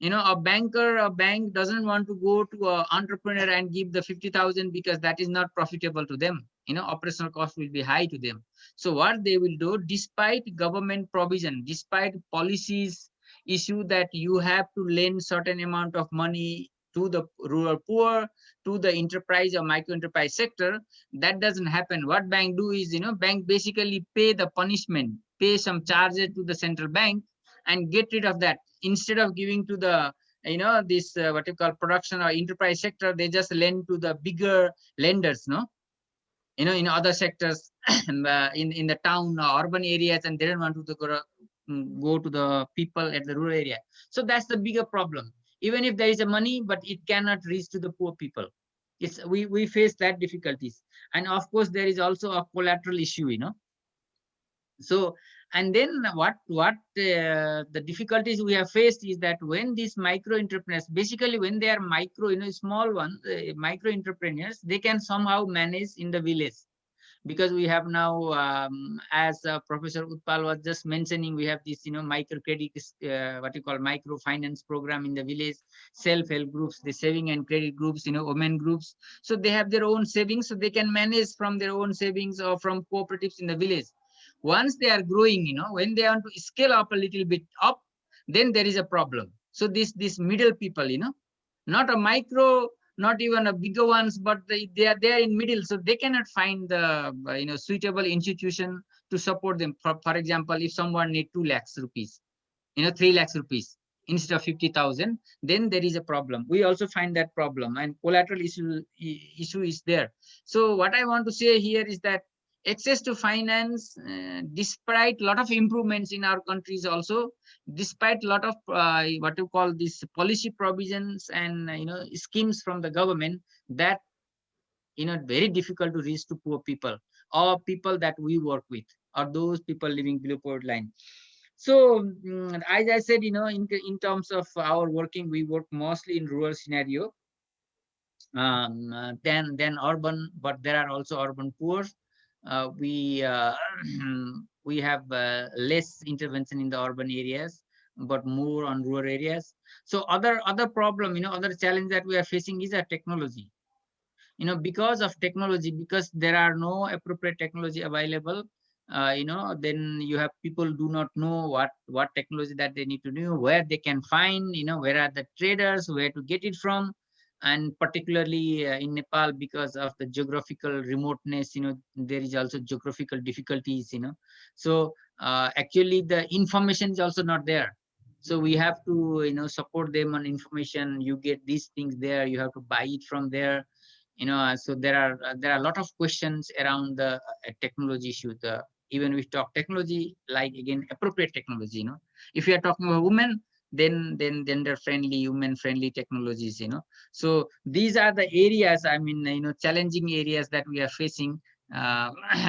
A bank doesn't want to go to an entrepreneur and give the 50,000, because that is not profitable to them. Operational cost will be high to them. So what they will do, despite government provision, despite policies issue that you have to lend certain amount of money to the rural poor, to the enterprise or micro enterprise sector, that doesn't happen. What bank do is, bank basically pay the punishment, pay some charges to the central bank, and get rid of that. Instead of giving to the, this what you call production or enterprise sector, they just lend to the bigger lenders, in other sectors, in the town or urban areas, and they don't want to go to the people at the rural area. So that's the bigger problem. Even if there is a money, but it cannot reach to the poor people. We face that difficulties. And of course, there is also a collateral issue. So, and then what the difficulties we have faced is that when these micro entrepreneurs, basically when they are micro, small ones, micro entrepreneurs, they can somehow manage in the village. Because we have now, as Professor Utpal was just mentioning, we have this, microcredit, what you call microfinance program in the village, self-help groups, the saving and credit groups, women groups. So they have their own savings, so they can manage from their own savings or from cooperatives in the village. Once they are growing, when they want to scale up a little bit up, then there is a problem. So this middle people, not a micro, not even a bigger ones, but they are there in middle, so they cannot find the suitable institution to support them. For example, if someone need 2 lakhs rupees, 3 lakhs rupees instead of 50,000, then there is a problem. We also find that problem, and collateral issue is there. So what I want to say here is that access to finance, despite a lot of improvements in our countries also, despite a lot of what you call these policy provisions and schemes from the government, that very difficult to reach to poor people or people that we work with, or those people living below poverty line. So as I said, in terms of our working, we work mostly in rural scenario than urban, but there are also urban poor. We have less intervention in the urban areas, but more on rural areas. So other problem, other challenge that we are facing is a technology. Because of technology, because there are no appropriate technology available, then you have people do not know what technology that they need to do, where they can find, where are the traders, where to get it from. And particularly in Nepal, because of the geographical remoteness, there is also geographical difficulties. So actually the information is also not there. So we have to, support them on information. You get these things there, you have to buy it from there. So there are a lot of questions around the technology issue. Even we talk technology, like again appropriate technology. If you are talking about women, then gender friendly, women friendly technologies. So these are the areas, I mean, challenging areas that we are facing,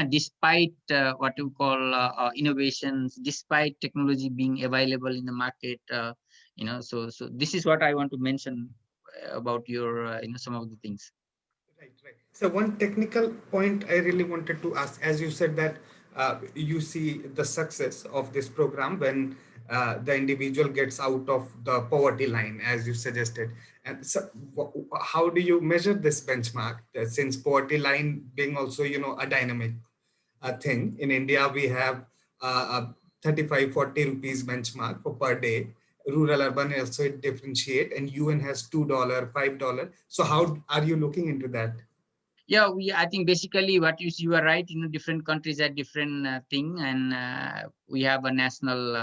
despite what you call innovations, despite technology being available in the market. So this is what I want to mention about your some of the things. Right, right. So one technical point I really wanted to ask, as you said that you see the success of this program when the individual gets out of the poverty line, as you suggested. And so, how do you measure this benchmark? Since poverty line being also, a dynamic thing in India, we have a 35-40 rupees benchmark for per day. Rural urban also differentiate, and UN has $2, $5. So how are you looking into that? Yeah, I think basically what you are right. Different countries have different thing, and we have a national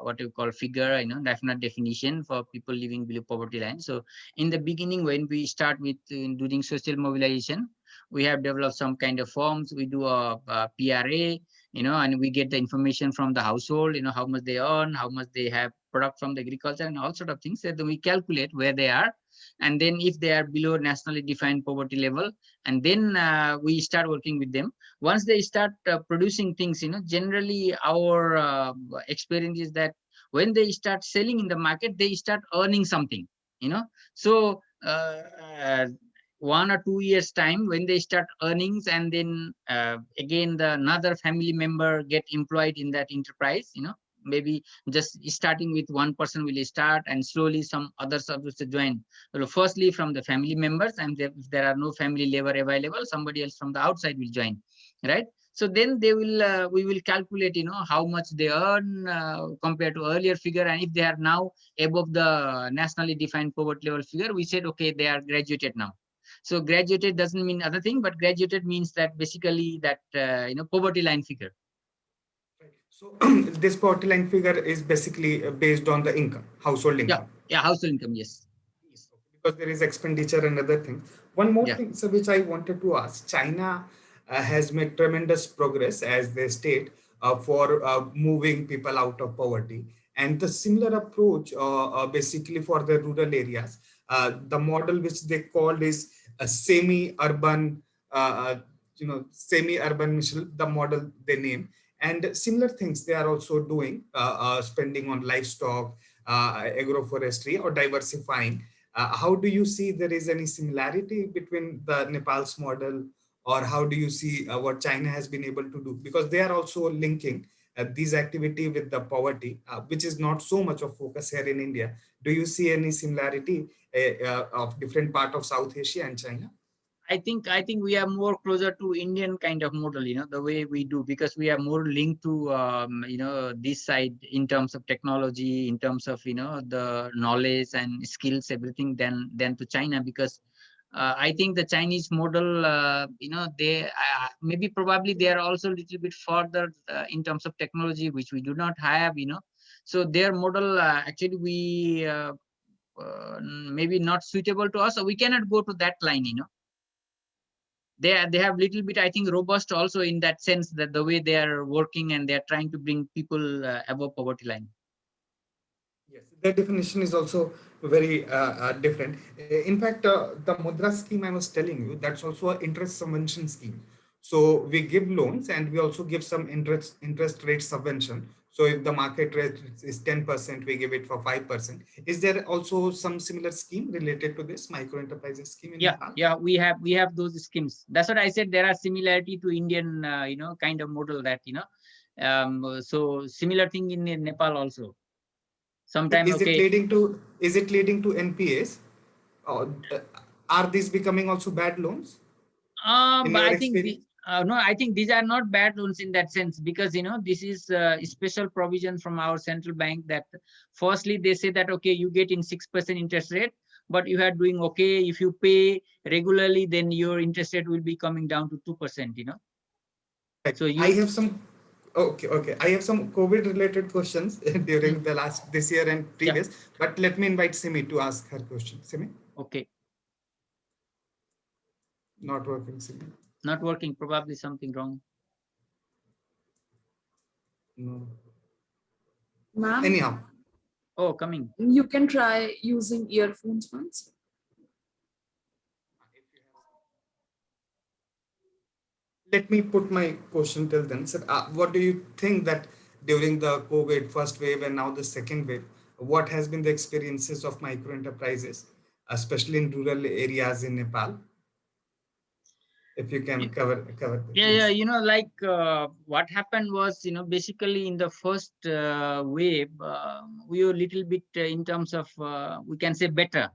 what you call figure, definite definition for people living below poverty line. So in the beginning, when we start with doing social mobilization, we have developed some kind of forms. We do a PRA, and we get the information from the household, how much they earn, how much they have product from the agriculture, and all sort of things. So then we calculate where they are, and then if they are below nationally defined poverty level, and then we start working with them. Once they start producing things, generally our experience is that when they start selling in the market, they start earning something. So 1 or 2 years time, when they start earnings, and then again another family member get employed in that enterprise. Maybe just starting with one person will start, and slowly some others will join. So firstly from the family members, and if there are no family labor available, somebody else from the outside will join, right? So then they will we will calculate how much they earn compared to earlier figure, and if they are now above the nationally defined poverty level figure, we said okay, they are graduated now. So graduated doesn't mean other thing, but graduated means that basically that poverty line figure. So this poverty line figure is basically based on the income, household income. Yeah, household income, yes. Because there is expenditure and other things. One more Yeah. thing, so which I wanted to ask: China has made tremendous progress, as they state, for moving people out of poverty, and the similar approach, basically for the rural areas. The model which they called is a semi-urban, semi-urban mission. The model they name, and similar things they are also doing, spending on livestock, agroforestry, or diversifying. How do you see there is any similarity between the Nepal's model, or how do you see what China has been able to do? Because they are also linking these activity with the poverty, which is not so much of focus here in India. Do you see any similarity of different part of South Asia and China? I think we are more closer to Indian kind of model, the way we do, because we are more linked to this side in terms of technology, in terms of the knowledge and skills, everything, than to China. Because I think the Chinese model, they maybe probably they are also a little bit further in terms of technology, which we do not have. So their model actually we maybe not suitable to us, so we cannot go to that line. They have little bit, I think, robust also in that sense, that the way they are working, and they are trying to bring people above poverty line. Yes, their definition is also very different. In fact, the Mudra scheme I was telling you, that's also an interest subvention scheme. So we give loans, and we also give some interest rate subvention. So if the market rate is 10%, we give it for 5%. Is there also some similar scheme related to this micro enterprises scheme in Nepal? Yeah, we have those schemes. That's what I said. There are similarity to Indian, kind of model that, so similar thing in Nepal also. Sometime, Is okay. it leading to NPAs? Or are these becoming also bad loans? In But your I think experience? no, I think these are not bad loans in that sense, because this is a special provision from our central bank, that firstly they say that okay, you get in 6% interest rate, but you are doing okay. If you pay regularly, then your interest rate will be coming down to 2%. Right. So I you have some Okay, okay. I have some COVID related questions during the this year and previous, but let me invite Simi to ask her question. Simi? Okay. Not working, Simi. Not working, probably something wrong. No. Ma'am, Anyhow. Oh, coming. you can try using earphones once. Let me put my question till then. Sir, what do you think that during the COVID first wave and now the second wave, what has been the experiences of micro enterprises, especially in rural areas in Nepal? If you can cover Yeah, you know, like what happened was, you know, basically in the first wave, we were a little bit in terms of, we can say better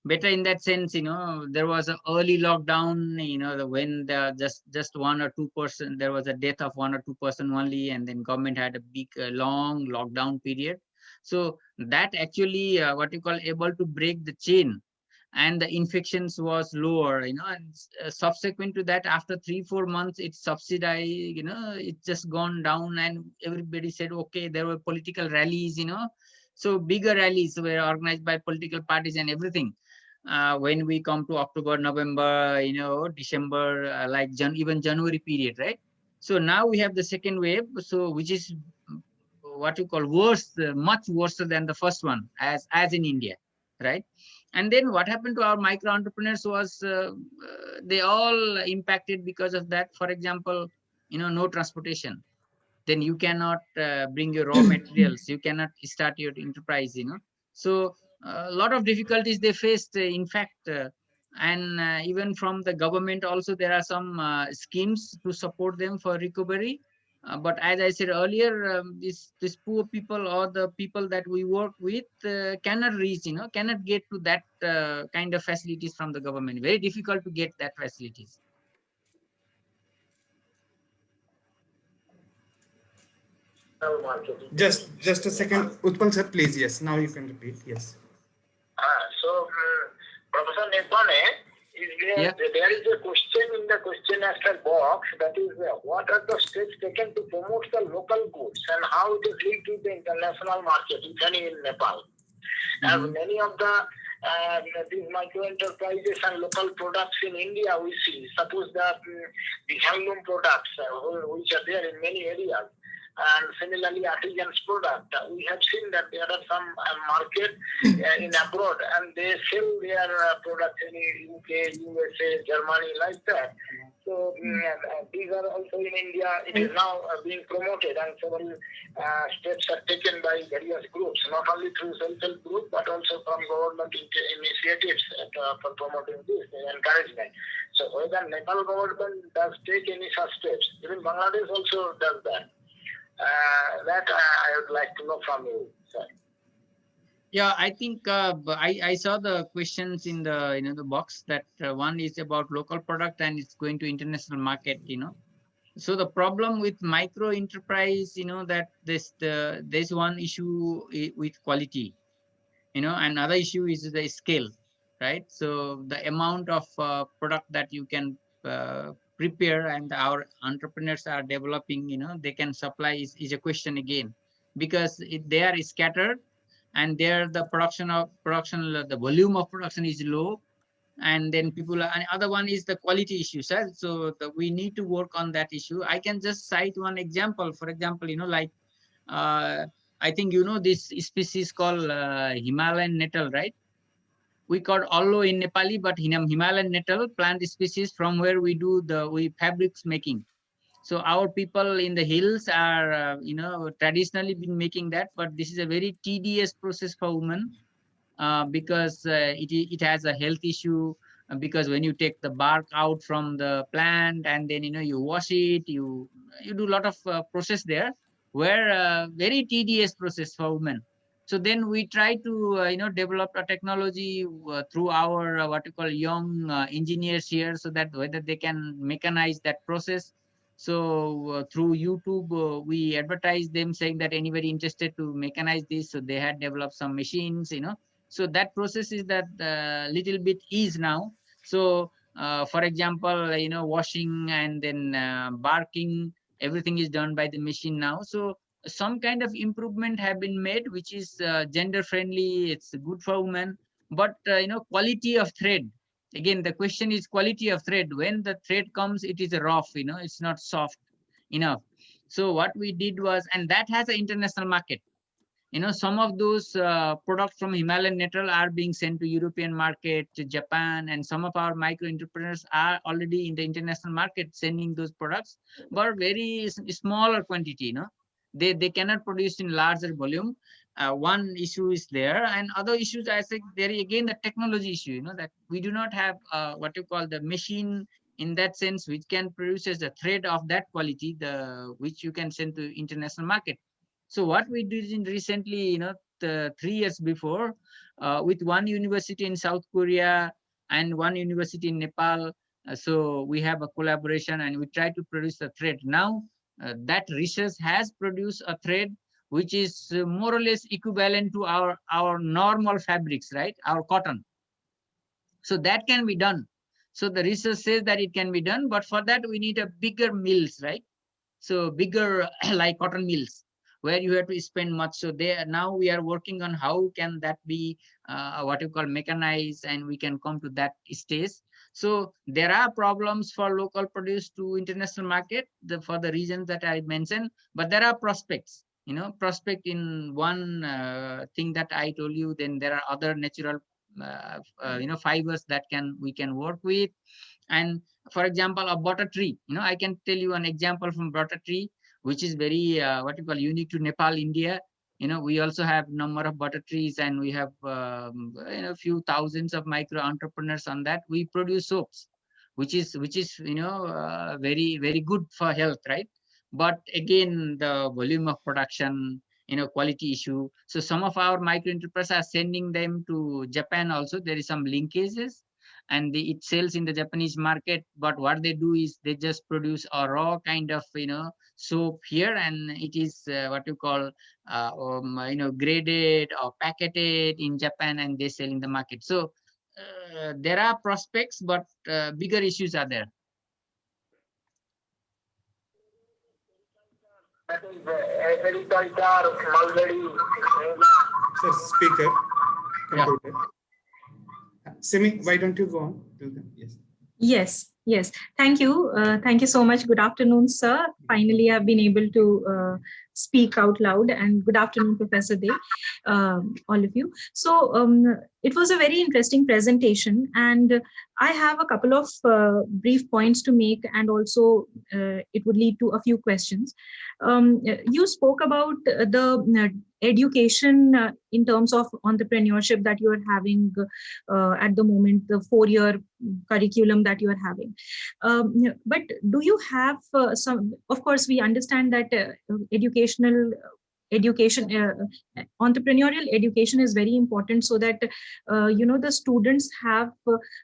in that sense. You know, there was an early lockdown, you know, when just 1 or 2%, there was a death of 1 or 2% only, and then government had a big long lockdown period. So that actually what you call able to break the chain, and the infections was lower, you know, and subsequent to that, after 3-4 months, it's subsidized, you know, it's just gone down, and everybody said, okay, there were political rallies, you know, so bigger rallies were organized by political parties and everything. When we come to October, November, you know, December, like even January period, right? So now we have the second wave, so which is what you call worse, much worse than the first one, as in India, right? And then what happened to our micro entrepreneurs was they all impacted because of that. For example, you know, no transportation, then you cannot bring your raw materials, you cannot start your enterprise, you know. So a lot of difficulties they faced, in fact, and even from the government also there are some schemes to support them for recovery. But as I said earlier, this poor people or the people that we work with cannot reach, you know, cannot get to that kind of facilities from the government. Very difficult to get that facilities. Just a second, Utpal sir, please. Yes, now you can repeat. Yes. So, Professor Neupane, there is a question in the question answer box, that is, what are the steps taken to promote the local goods and how it is linked to the international market, if any, in Nepal? As many of these micro enterprises and local products in India, we see, suppose the handloom products, which are there in many areas, and similarly artisans product, we have seen that there are some market in abroad, and they sell their products in UK, USA, Germany, like that. So these are also in India. It is now being promoted, and several steps are taken by various groups, not only through self-help group, but also from government initiatives for promoting this encouragement. So whether Nepal government does take any such steps, even Bangladesh also does that. That I would like to know from you, sir. Yeah, I think I saw the questions in the, you know, the box, that one is about local product and it's going to international market, you know. So the problem with micro enterprise, you know, that there's one issue with quality, you know, another issue is the scale, right? So the amount of product that you can prepare and our entrepreneurs are developing, you know, they can supply is a question again, because they are scattered, and there the the volume of production is low, and then people are, and other one is the quality issue, sir. So we need to work on that issue. I can just cite one example. For example, you know, like I think you know this species called Himalayan nettle, right? We call allo in Nepali, but Himalayan nettle plant species from where we do we fabrics making. So our people in the hills are, you know, traditionally been making that, but this is a very tedious process for women, because it has a health issue, because when you take the bark out from the plant and then, you know, you wash it, you do a lot of process there, where very tedious process for women. So then we try to you know, develop a technology through our what you call young engineers here, so that whether they can mechanize that process. So through YouTube, we advertise them saying that anybody interested to mechanize this. So they had developed some machines, you know. So that process is that little bit ease now. So for example, you know, washing and then barking, Everything is done by the machine now. So some kind of improvement have been made, which is gender friendly. It's good for women, but quality of thread. Again, the question is quality of thread. When the thread comes, it is rough. It's not soft enough. So what we did was, and that has an international market. Some of those products from Himalayan natural are being sent to European market, to Japan, and some of our micro entrepreneurs are already in the international market sending those products, but very smaller quantity. They cannot produce in larger volume. One issue is there, and other issues, I think, there is again the technology issue. That we do not have what you call the machine in that sense, which can produce as a thread of that quality, which you can send to international market. So what we did in recently, 3 years before, with one university in South Korea and one university in Nepal. So we have a collaboration and we try to produce a thread. Now that research has produced a thread which is more or less equivalent to our normal fabrics, right? Our cotton. So that can be done. So the research says that it can be done, but for that we need a bigger mills, right? So bigger like cotton mills, where you have to spend much. So now we are working on how can that be what you call mechanized, and we can come to that stage. So there are problems for local produce to international market for the reasons that I mentioned, but there are prospects. Prospect in one thing that I told you. Then there are other natural fibers that we can work with. And for example, a butter tree, I can tell you an example from butter tree, which is very what you call unique to Nepal, India. We also have number of butter trees, and we have few thousands of micro entrepreneurs on that. We produce soaps, which is very, very good for health, right? But again, the volume of production, quality issue. So some of our micro entrepreneurs are sending them to Japan also. There is some linkages, and it sells in the Japanese market. But what they do is they just produce a raw kind of soap here, and it is what you call graded or packeted in Japan, and they sell in the market. So there are prospects, but bigger issues are there. That is agriculture, mulberry. Sir, speaker. Yeah. Simi, why don't you go on? Yes. Yes. Thank you. Thank you so much. Good afternoon, sir. Finally, I've been able to speak out loud. And good afternoon, Professor Dey, all of you. So it was a very interesting presentation. And I have a couple of brief points to make, and also it would lead to a few questions. You spoke about the education in terms of entrepreneurship that you are having at the moment, the 4-year curriculum that you are having. But do you have some, of course, we understand that entrepreneurial education is very important, so that the students have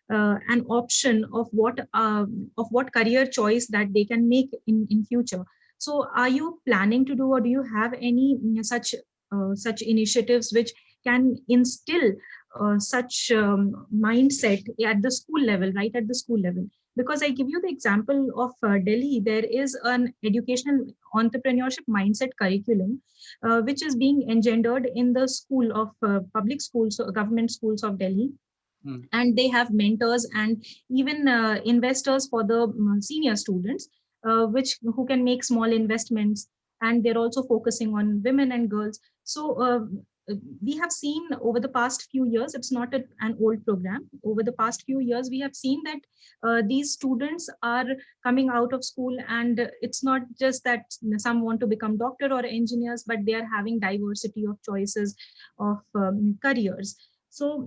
an option of what career choice that they can make in future. So are you planning to do, or do you have any such initiatives which can instill such mindset at the school level, right at the school level? Because I give you the example of Delhi, there is an educational entrepreneurship mindset curriculum which is being engendered in the school of public schools, government schools of Delhi. And they have mentors and even investors for the senior students, who can make small investments, and they're also focusing on women and girls. So we have seen over the past few years, it's not an old program. Over the past few years, we have seen that these students are coming out of school, and it's not just that some want to become doctor or engineers, but they are having diversity of choices of careers. So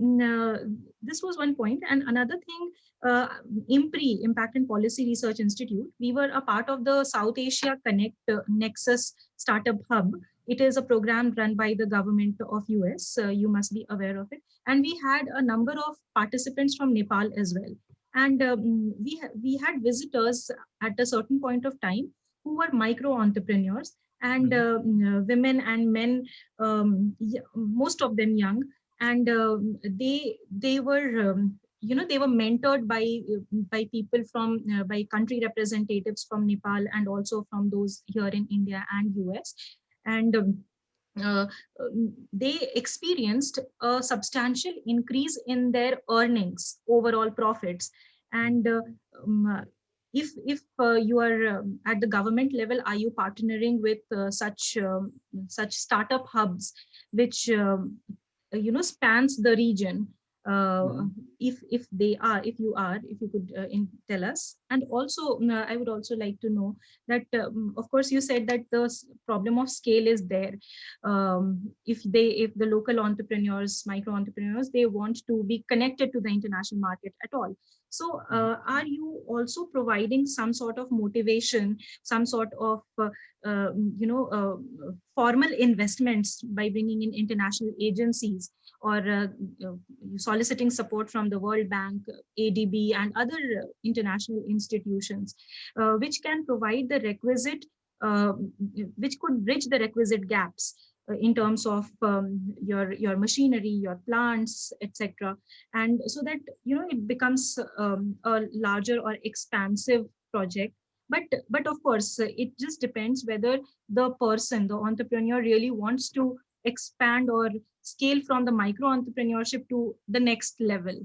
this was one point. And another thing, IMPRI, Impact and Policy Research Institute, we were a part of the South Asia Connect Nexus Startup Hub. It is a program run by the government of US. You must be aware of it. And we had a number of participants from Nepal as well. And we had visitors at a certain point of time who were micro entrepreneurs, and women and men, most of them young. And they were they were mentored by people from by country representatives from Nepal and also from those here in India and US. And uh, they experienced a substantial increase in their earnings, overall profits. And if you are at the government level, are you partnering with such startup hubs which spans the region? If you could tell us. And also I would also like to know that of course you said that the problem of scale is there. If the local entrepreneurs, micro entrepreneurs, they want to be connected to the international market at all. So are you also providing some sort of motivation, some sort of formal investments by bringing in international agencies, or soliciting support from the World Bank, ADB, and other international institutions, which can provide the requisite, which could bridge the requisite gaps in terms of your machinery, your plants, etc., and so that it becomes a larger or expansive project. But of course, it just depends whether the person, the entrepreneur, really wants to expand or scale from the micro entrepreneurship to the next level.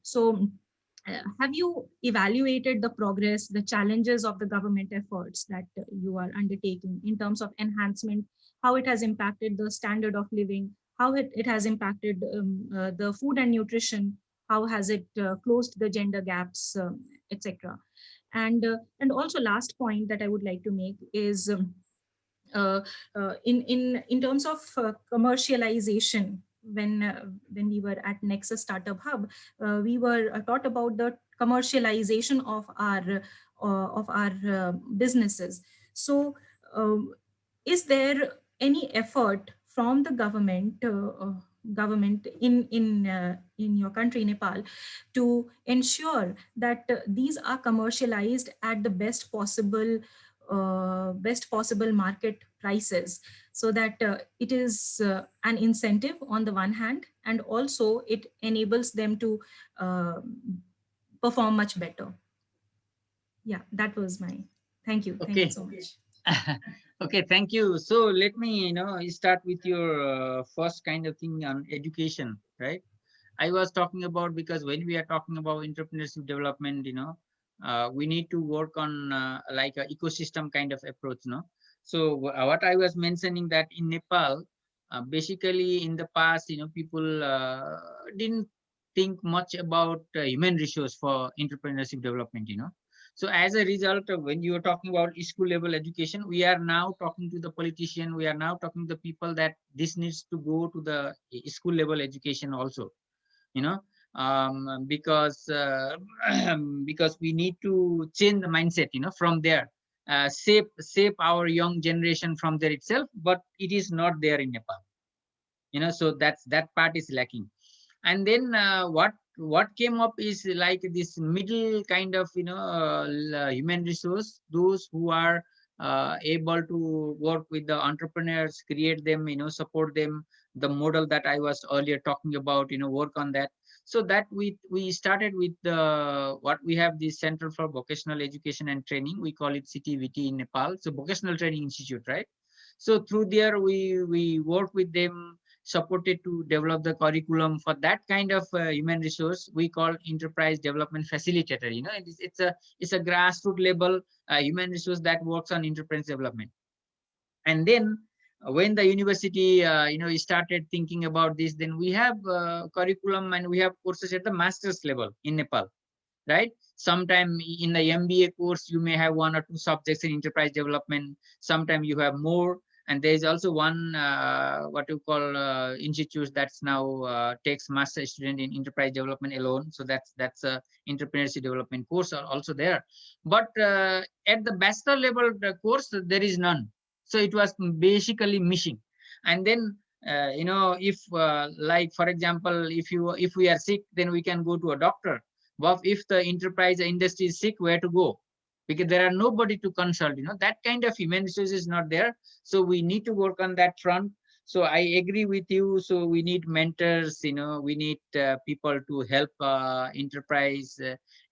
So have you evaluated the progress, the challenges of the government efforts that you are undertaking in terms of enhancement, how it has impacted the standard of living, how it has impacted the food and nutrition, how has it closed the gender gaps, etc. And also last point that I would like to make is in terms of commercialization. When we were at Nexus Startup Hub, we were taught about the commercialization of our businesses. So is there any effort from the government in your country, Nepal, to ensure that these are commercialized at the best possible market prices, so that it is an incentive on the one hand, and also it enables them to perform much better? Yeah, that was my thank you. Thank you so much. Okay, thank you. So let me start with your first kind of thing on education, right? I was talking about, because when we are talking about entrepreneurship development, we need to work on like an ecosystem kind of approach, no? So what I was mentioning, that in Nepal, basically in the past, people didn't think much about human resource for entrepreneurship development, So as a result of, when you are talking about school level education, we are now talking to the politician, we are now talking to the people that this needs to go to the school level education also, because because we need to change the mindset, from there, shape our young generation from there itself, but it is not there in Nepal, so that part is lacking. And then what came up is like this middle kind of human resource, those who are able to work with the entrepreneurs, create them, support them, the model that I was earlier talking about, work on that. So that we started with what we have, the Center for Vocational Education and Training, we call it CTVT in Nepal, so Vocational Training Institute, right? So through there we work with them, supported to develop the curriculum for that kind of human resource we call enterprise development facilitator. It's a grassroots level human resource that works on enterprise development. And then when the university started thinking about this, then we have curriculum and we have courses at the master's level in Nepal, right? Sometime in the MBA course you may have 1 or 2 subjects in enterprise development, sometime you have more. And there is also one what you call institute that's now takes master student in enterprise development alone. So that's a entrepreneurship development course also there. But at the bachelor level course there is none. So it was basically missing. And then if like for example, if we are sick, then we can go to a doctor. But if the enterprise industry is sick, where to go? Because there are nobody to consult, that kind of human resource is not there. So we need to work on that front. So I agree with you. So we need mentors, we need people to help enterprise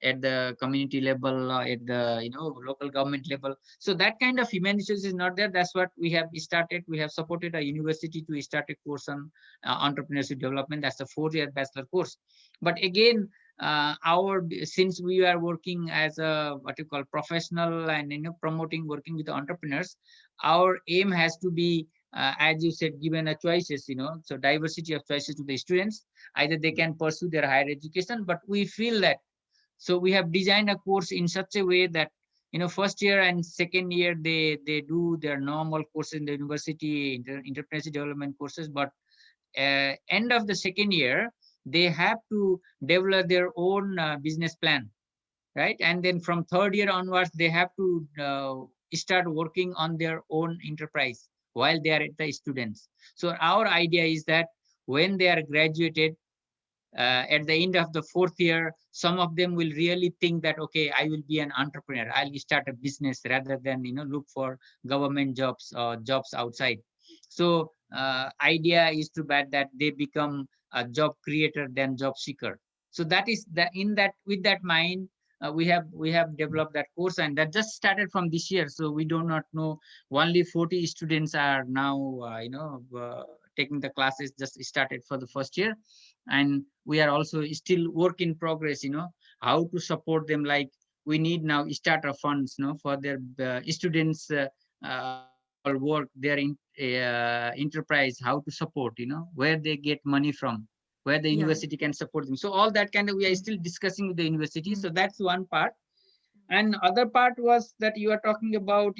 at the community level, at the local government level. So that kind of human resources is not there. That's what we have started. We have supported a university to start a course on entrepreneurship development. That's a 4-year bachelor course. But again, since we are working as a what you call professional and working with the entrepreneurs, our aim has to be as you said, given a choices, so diversity of choices to the students. Either they can pursue their higher education, but we feel that, so we have designed a course in such a way that first year and second year they do their normal courses in the university, entrepreneurship development courses, but end of the second year they have to develop their own business plan, right? And then from third year onwards they have to start working on their own enterprise while they are at the students. So our idea is that when they are graduated, at the end of the fourth year, some of them will really think that, okay, I will be an entrepreneur. I'll start a business rather than, look for government jobs or jobs outside. So idea is to that they become a job creator than job seeker. So that is with that mind, we have developed that course, and that just started from this year. So we do not know, only 40 students are now, taking the classes, just started for the first year. And we are also still work in progress, how to support them. Like we need now starter funds, for their students, what you call work, their enterprise, how to support, where they get money from, where the university can support them. So all that kind of, we are still discussing with the university. So that's one part. And other part was that you are talking about,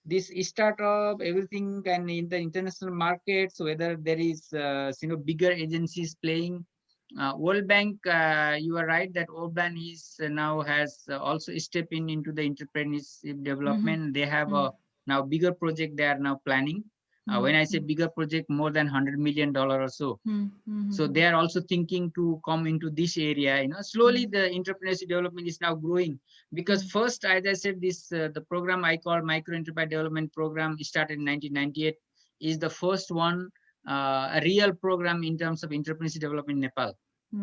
this startup, everything, and in the international markets, whether there is, bigger agencies playing. World Bank, you are right that World Bank is now has also stepped into the entrepreneurship development. They have a now bigger project they are now planning. When I say bigger project, more than $100 million or so. So they are also thinking to come into this area. Slowly the entrepreneurship development is now growing, because first, as I said, this the program I call Micro Enterprise Development Program started in 1998, is the first one, a real program in terms of entrepreneurship development in Nepal,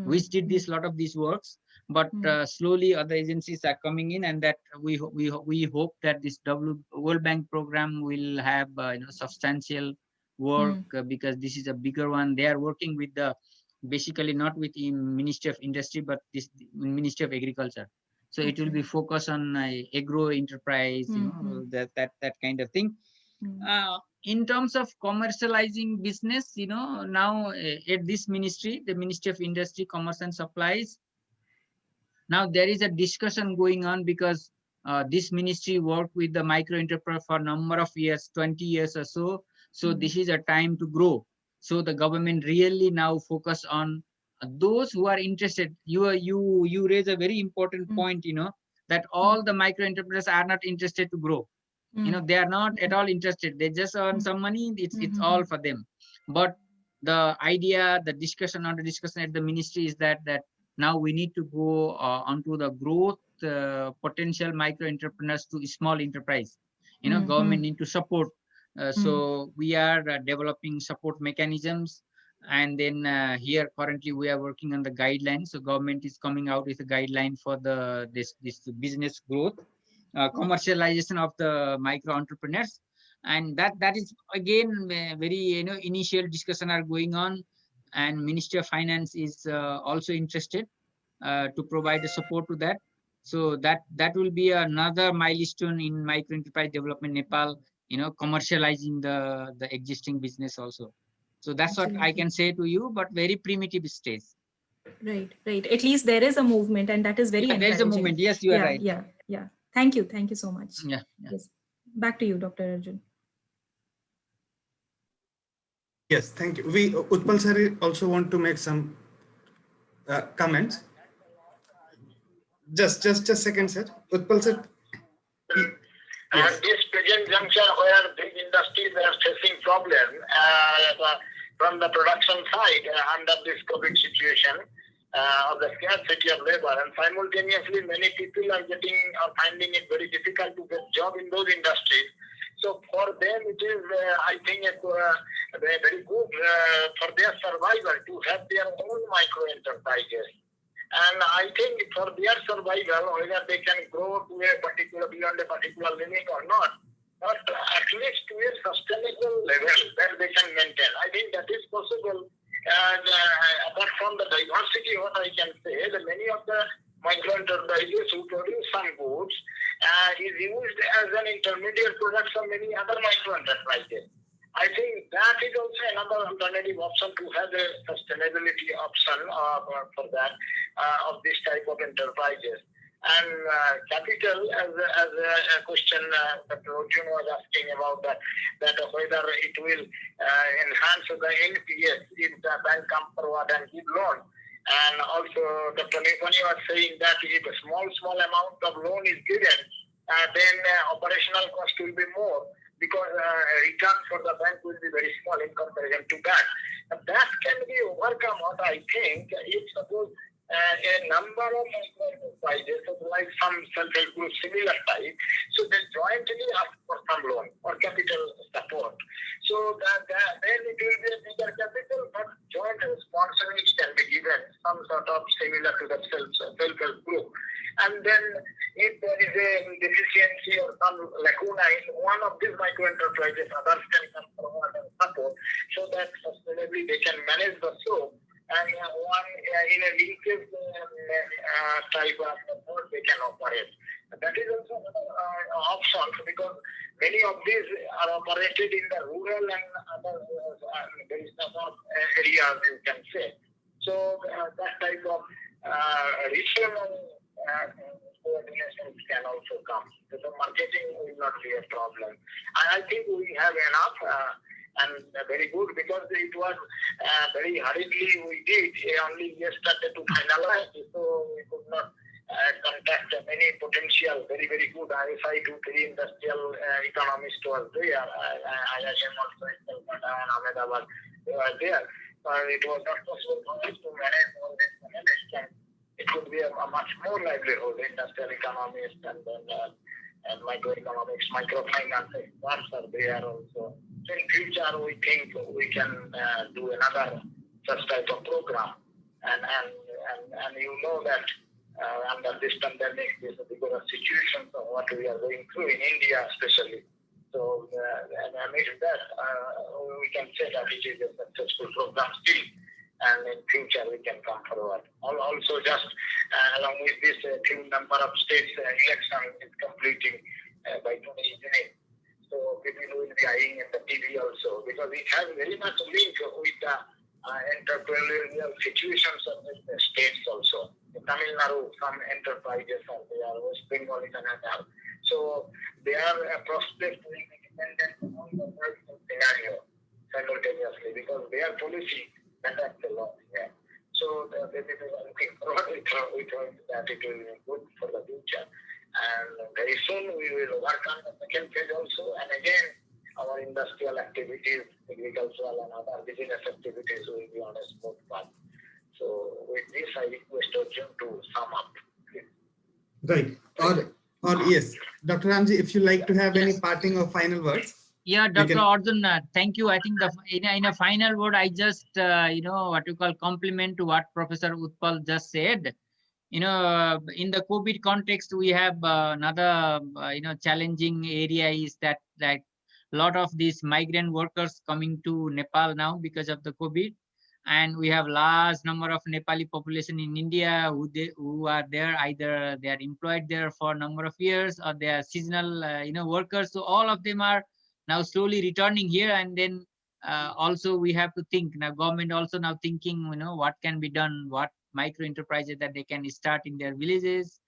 which did this lot of these works. But slowly other agencies are coming in, and that we hope that this World Bank program will have substantial work, because this is a bigger one. They are working with the, basically not with the Ministry of Industry, but this Ministry of Agriculture. So it will be focused on agro enterprise, that kind of thing. In terms of commercializing business, now at this ministry, the Ministry of Industry, Commerce and Supplies, now there is a discussion going on, because this ministry worked with the micro enterprise for a number of years, 20 years or so. So this is a time to grow. So the government really now focus on those who are interested. You raise a very important point, that all the micro enterprises are not interested to grow. They are not at all interested. They just earn some money. It's all for them. But the idea, the discussion at the ministry is that now we need to go onto the growth potential micro entrepreneurs to small enterprise. Government need to support. So we are developing support mechanisms. And then here currently we are working on the guidelines. So government is coming out with a guideline for this business growth, commercialization of the micro entrepreneurs. And that is again very initial discussion are going on, and Ministry of Finance is also interested to provide a support to that. So that will be another milestone in micro enterprise development Nepal, commercializing the existing business also. So that's what I can say to you, but very primitive stage. Right. At least there is a movement, and that is very encouraging. There is a movement. Yes, you are right. Yeah. Thank you so much. Yeah. Yes. Back to you, Dr. Arjun. Yes, thank you. We Utpal sir also want to make some comments. Just a second, sir. Utpal sir. At this present juncture, where big industries are facing problem from the production side under this COVID situation of the scarcity of labor, and simultaneously many people are finding it very difficult to get job in those industries. So for them, it is, I think, very good for their survival to have their own micro enterprises. And I think for their survival, whether they can grow to a particular, beyond a particular limit or not, but at least to a sustainable level where they can maintain. I think that is possible. And apart from the diversity, what I can say, that many of the micro enterprises who produce some goods is used as an intermediate product for many other micro enterprises. I think that is also another alternative option to have a sustainability option for that of this type of enterprises. And capital, as a question that Arjun was asking about that whether it will enhance the NPS if the bank comes forward and give loan. And also Dr. Neupane was saying that if a small amount of loan is given, then operational cost will be more, because return for the bank will be very small in comparison to that. And that can be overcome, what I think, if suppose a number of enterprises, like some self-help group similar type, so they jointly ask for some loan or capital support. So then it will be a bigger capital, but joint sponsorship can be given, some sort of similar to the self-help group. And then if there is a deficiency or some lacuna in one of these micro enterprises, others can come forward and support, so that sustainably they can manage the flow. And one in a linkage type of support they can operate. That is also another option, because many of these are operated in the rural and other very suburb areas, you can say. So that type of regional coordinations can also come. So the marketing will not be a problem. I think we have enough. And very good, because it was very hurriedly we did only yesterday to finalize, so we could not contact many potential very good ISI 2-3 industrial economists was there. IIM also in Calcutta and Ahmedabad, they were there. It was not possible for us to manage all this analysts. It could be a much more livelihood, industrial economists and microeconomics, microfinance experts are there also. So in future, we think we can do another such type of program, and you know that under this pandemic, this particular situation of what we are going through in India, especially. So amidst that, we can say that it is a successful program still, and in future we can come forward. Also, just along with this, few number of states election is completing by today evening. So people will be eyeing in the TV also, because it has very much link with the entrepreneurial situations of the states also. In Tamil Nadu, some enterprises are there, West Bengal is another. So they are prospect will be dependent on the political scenario simultaneously, because their policy conducts a lot. Yeah. So they are looking forward with that it will be good for the future. And very soon we will work on the second phase also. And again, our industrial activities, agricultural and other business activities will be on a smooth path. So with this, I request Arjun to sum up. Right. Or yes, Dr. Ramji, if you like to have any parting or final words. Yeah, Dr. Arjun, thank you. I think in a final word, I just what you call compliment to what Professor Utpal just said. In the COVID context, we have another challenging area is that a lot of these migrant workers coming to Nepal now because of the COVID, and we have large number of Nepali population in India who are there, either they are employed there for a number of years or they are seasonal workers. So all of them are now slowly returning here, and then also we have to think now. Government also now thinking what can be done, what micro enterprises that they can start in their villages,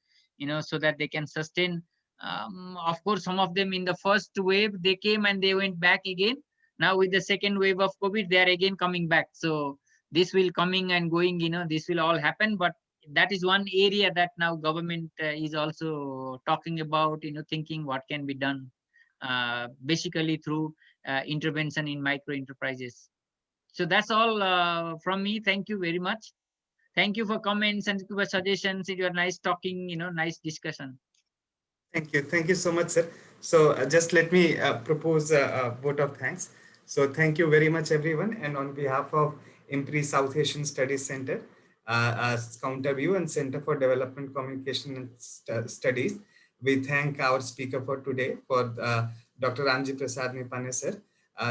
so that they can sustain. Of course, some of them in the first wave they came and they went back again. Now with the second wave of COVID, they are again coming back. So this will coming and going. This will all happen. But that is one area that now government is also talking about. Thinking what can be done, basically through intervention in micro enterprises. So that's all from me. Thank you very much. Thank you for comments and for suggestions. It was nice talking, nice discussion. Thank you so much, sir. So just let me propose a vote of thanks. So thank you very much, everyone. And on behalf of IMPRI South Asian Studies Center, Counterview and Center for Development Communication and Studies, we thank our speaker for today, for Dr. Ramji Prasad Neupane, sir,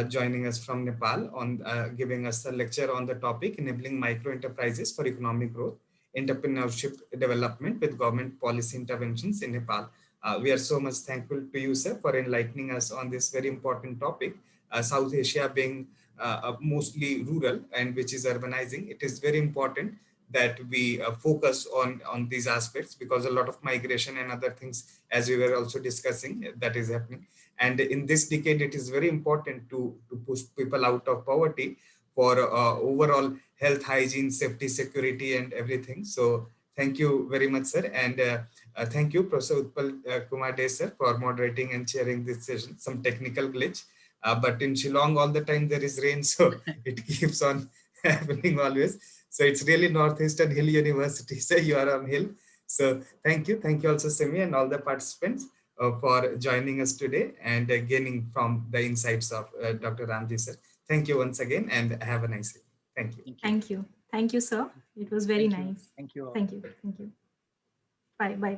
joining us from Nepal on giving us a lecture on the topic, enabling micro enterprises for economic growth, entrepreneurship development with government policy interventions in Nepal. We are so much thankful to you, sir, for enlightening us on this very important topic. South Asia being mostly rural and which is urbanizing, it is very important that we focus on these aspects, because a lot of migration and other things, as we were also discussing, that is happening. And in this decade, it is very important to push people out of poverty for overall health, hygiene, safety, security, and everything. So thank you very much, sir. And thank you, Professor Utpal Kumar Dey, sir, for moderating and chairing this session. Some technical glitch, but in Shillong all the time there is rain, so it keeps on happening always. So it's really Northeastern Hill University, so you are on hill. So thank you also, Semi, and all the participants for joining us today and gaining from the insights of Dr. Ramji, sir. Thank you once again, and have a nice day. Thank you. Thank you, sir. It was very nice. Thank you. Thank you. Bye.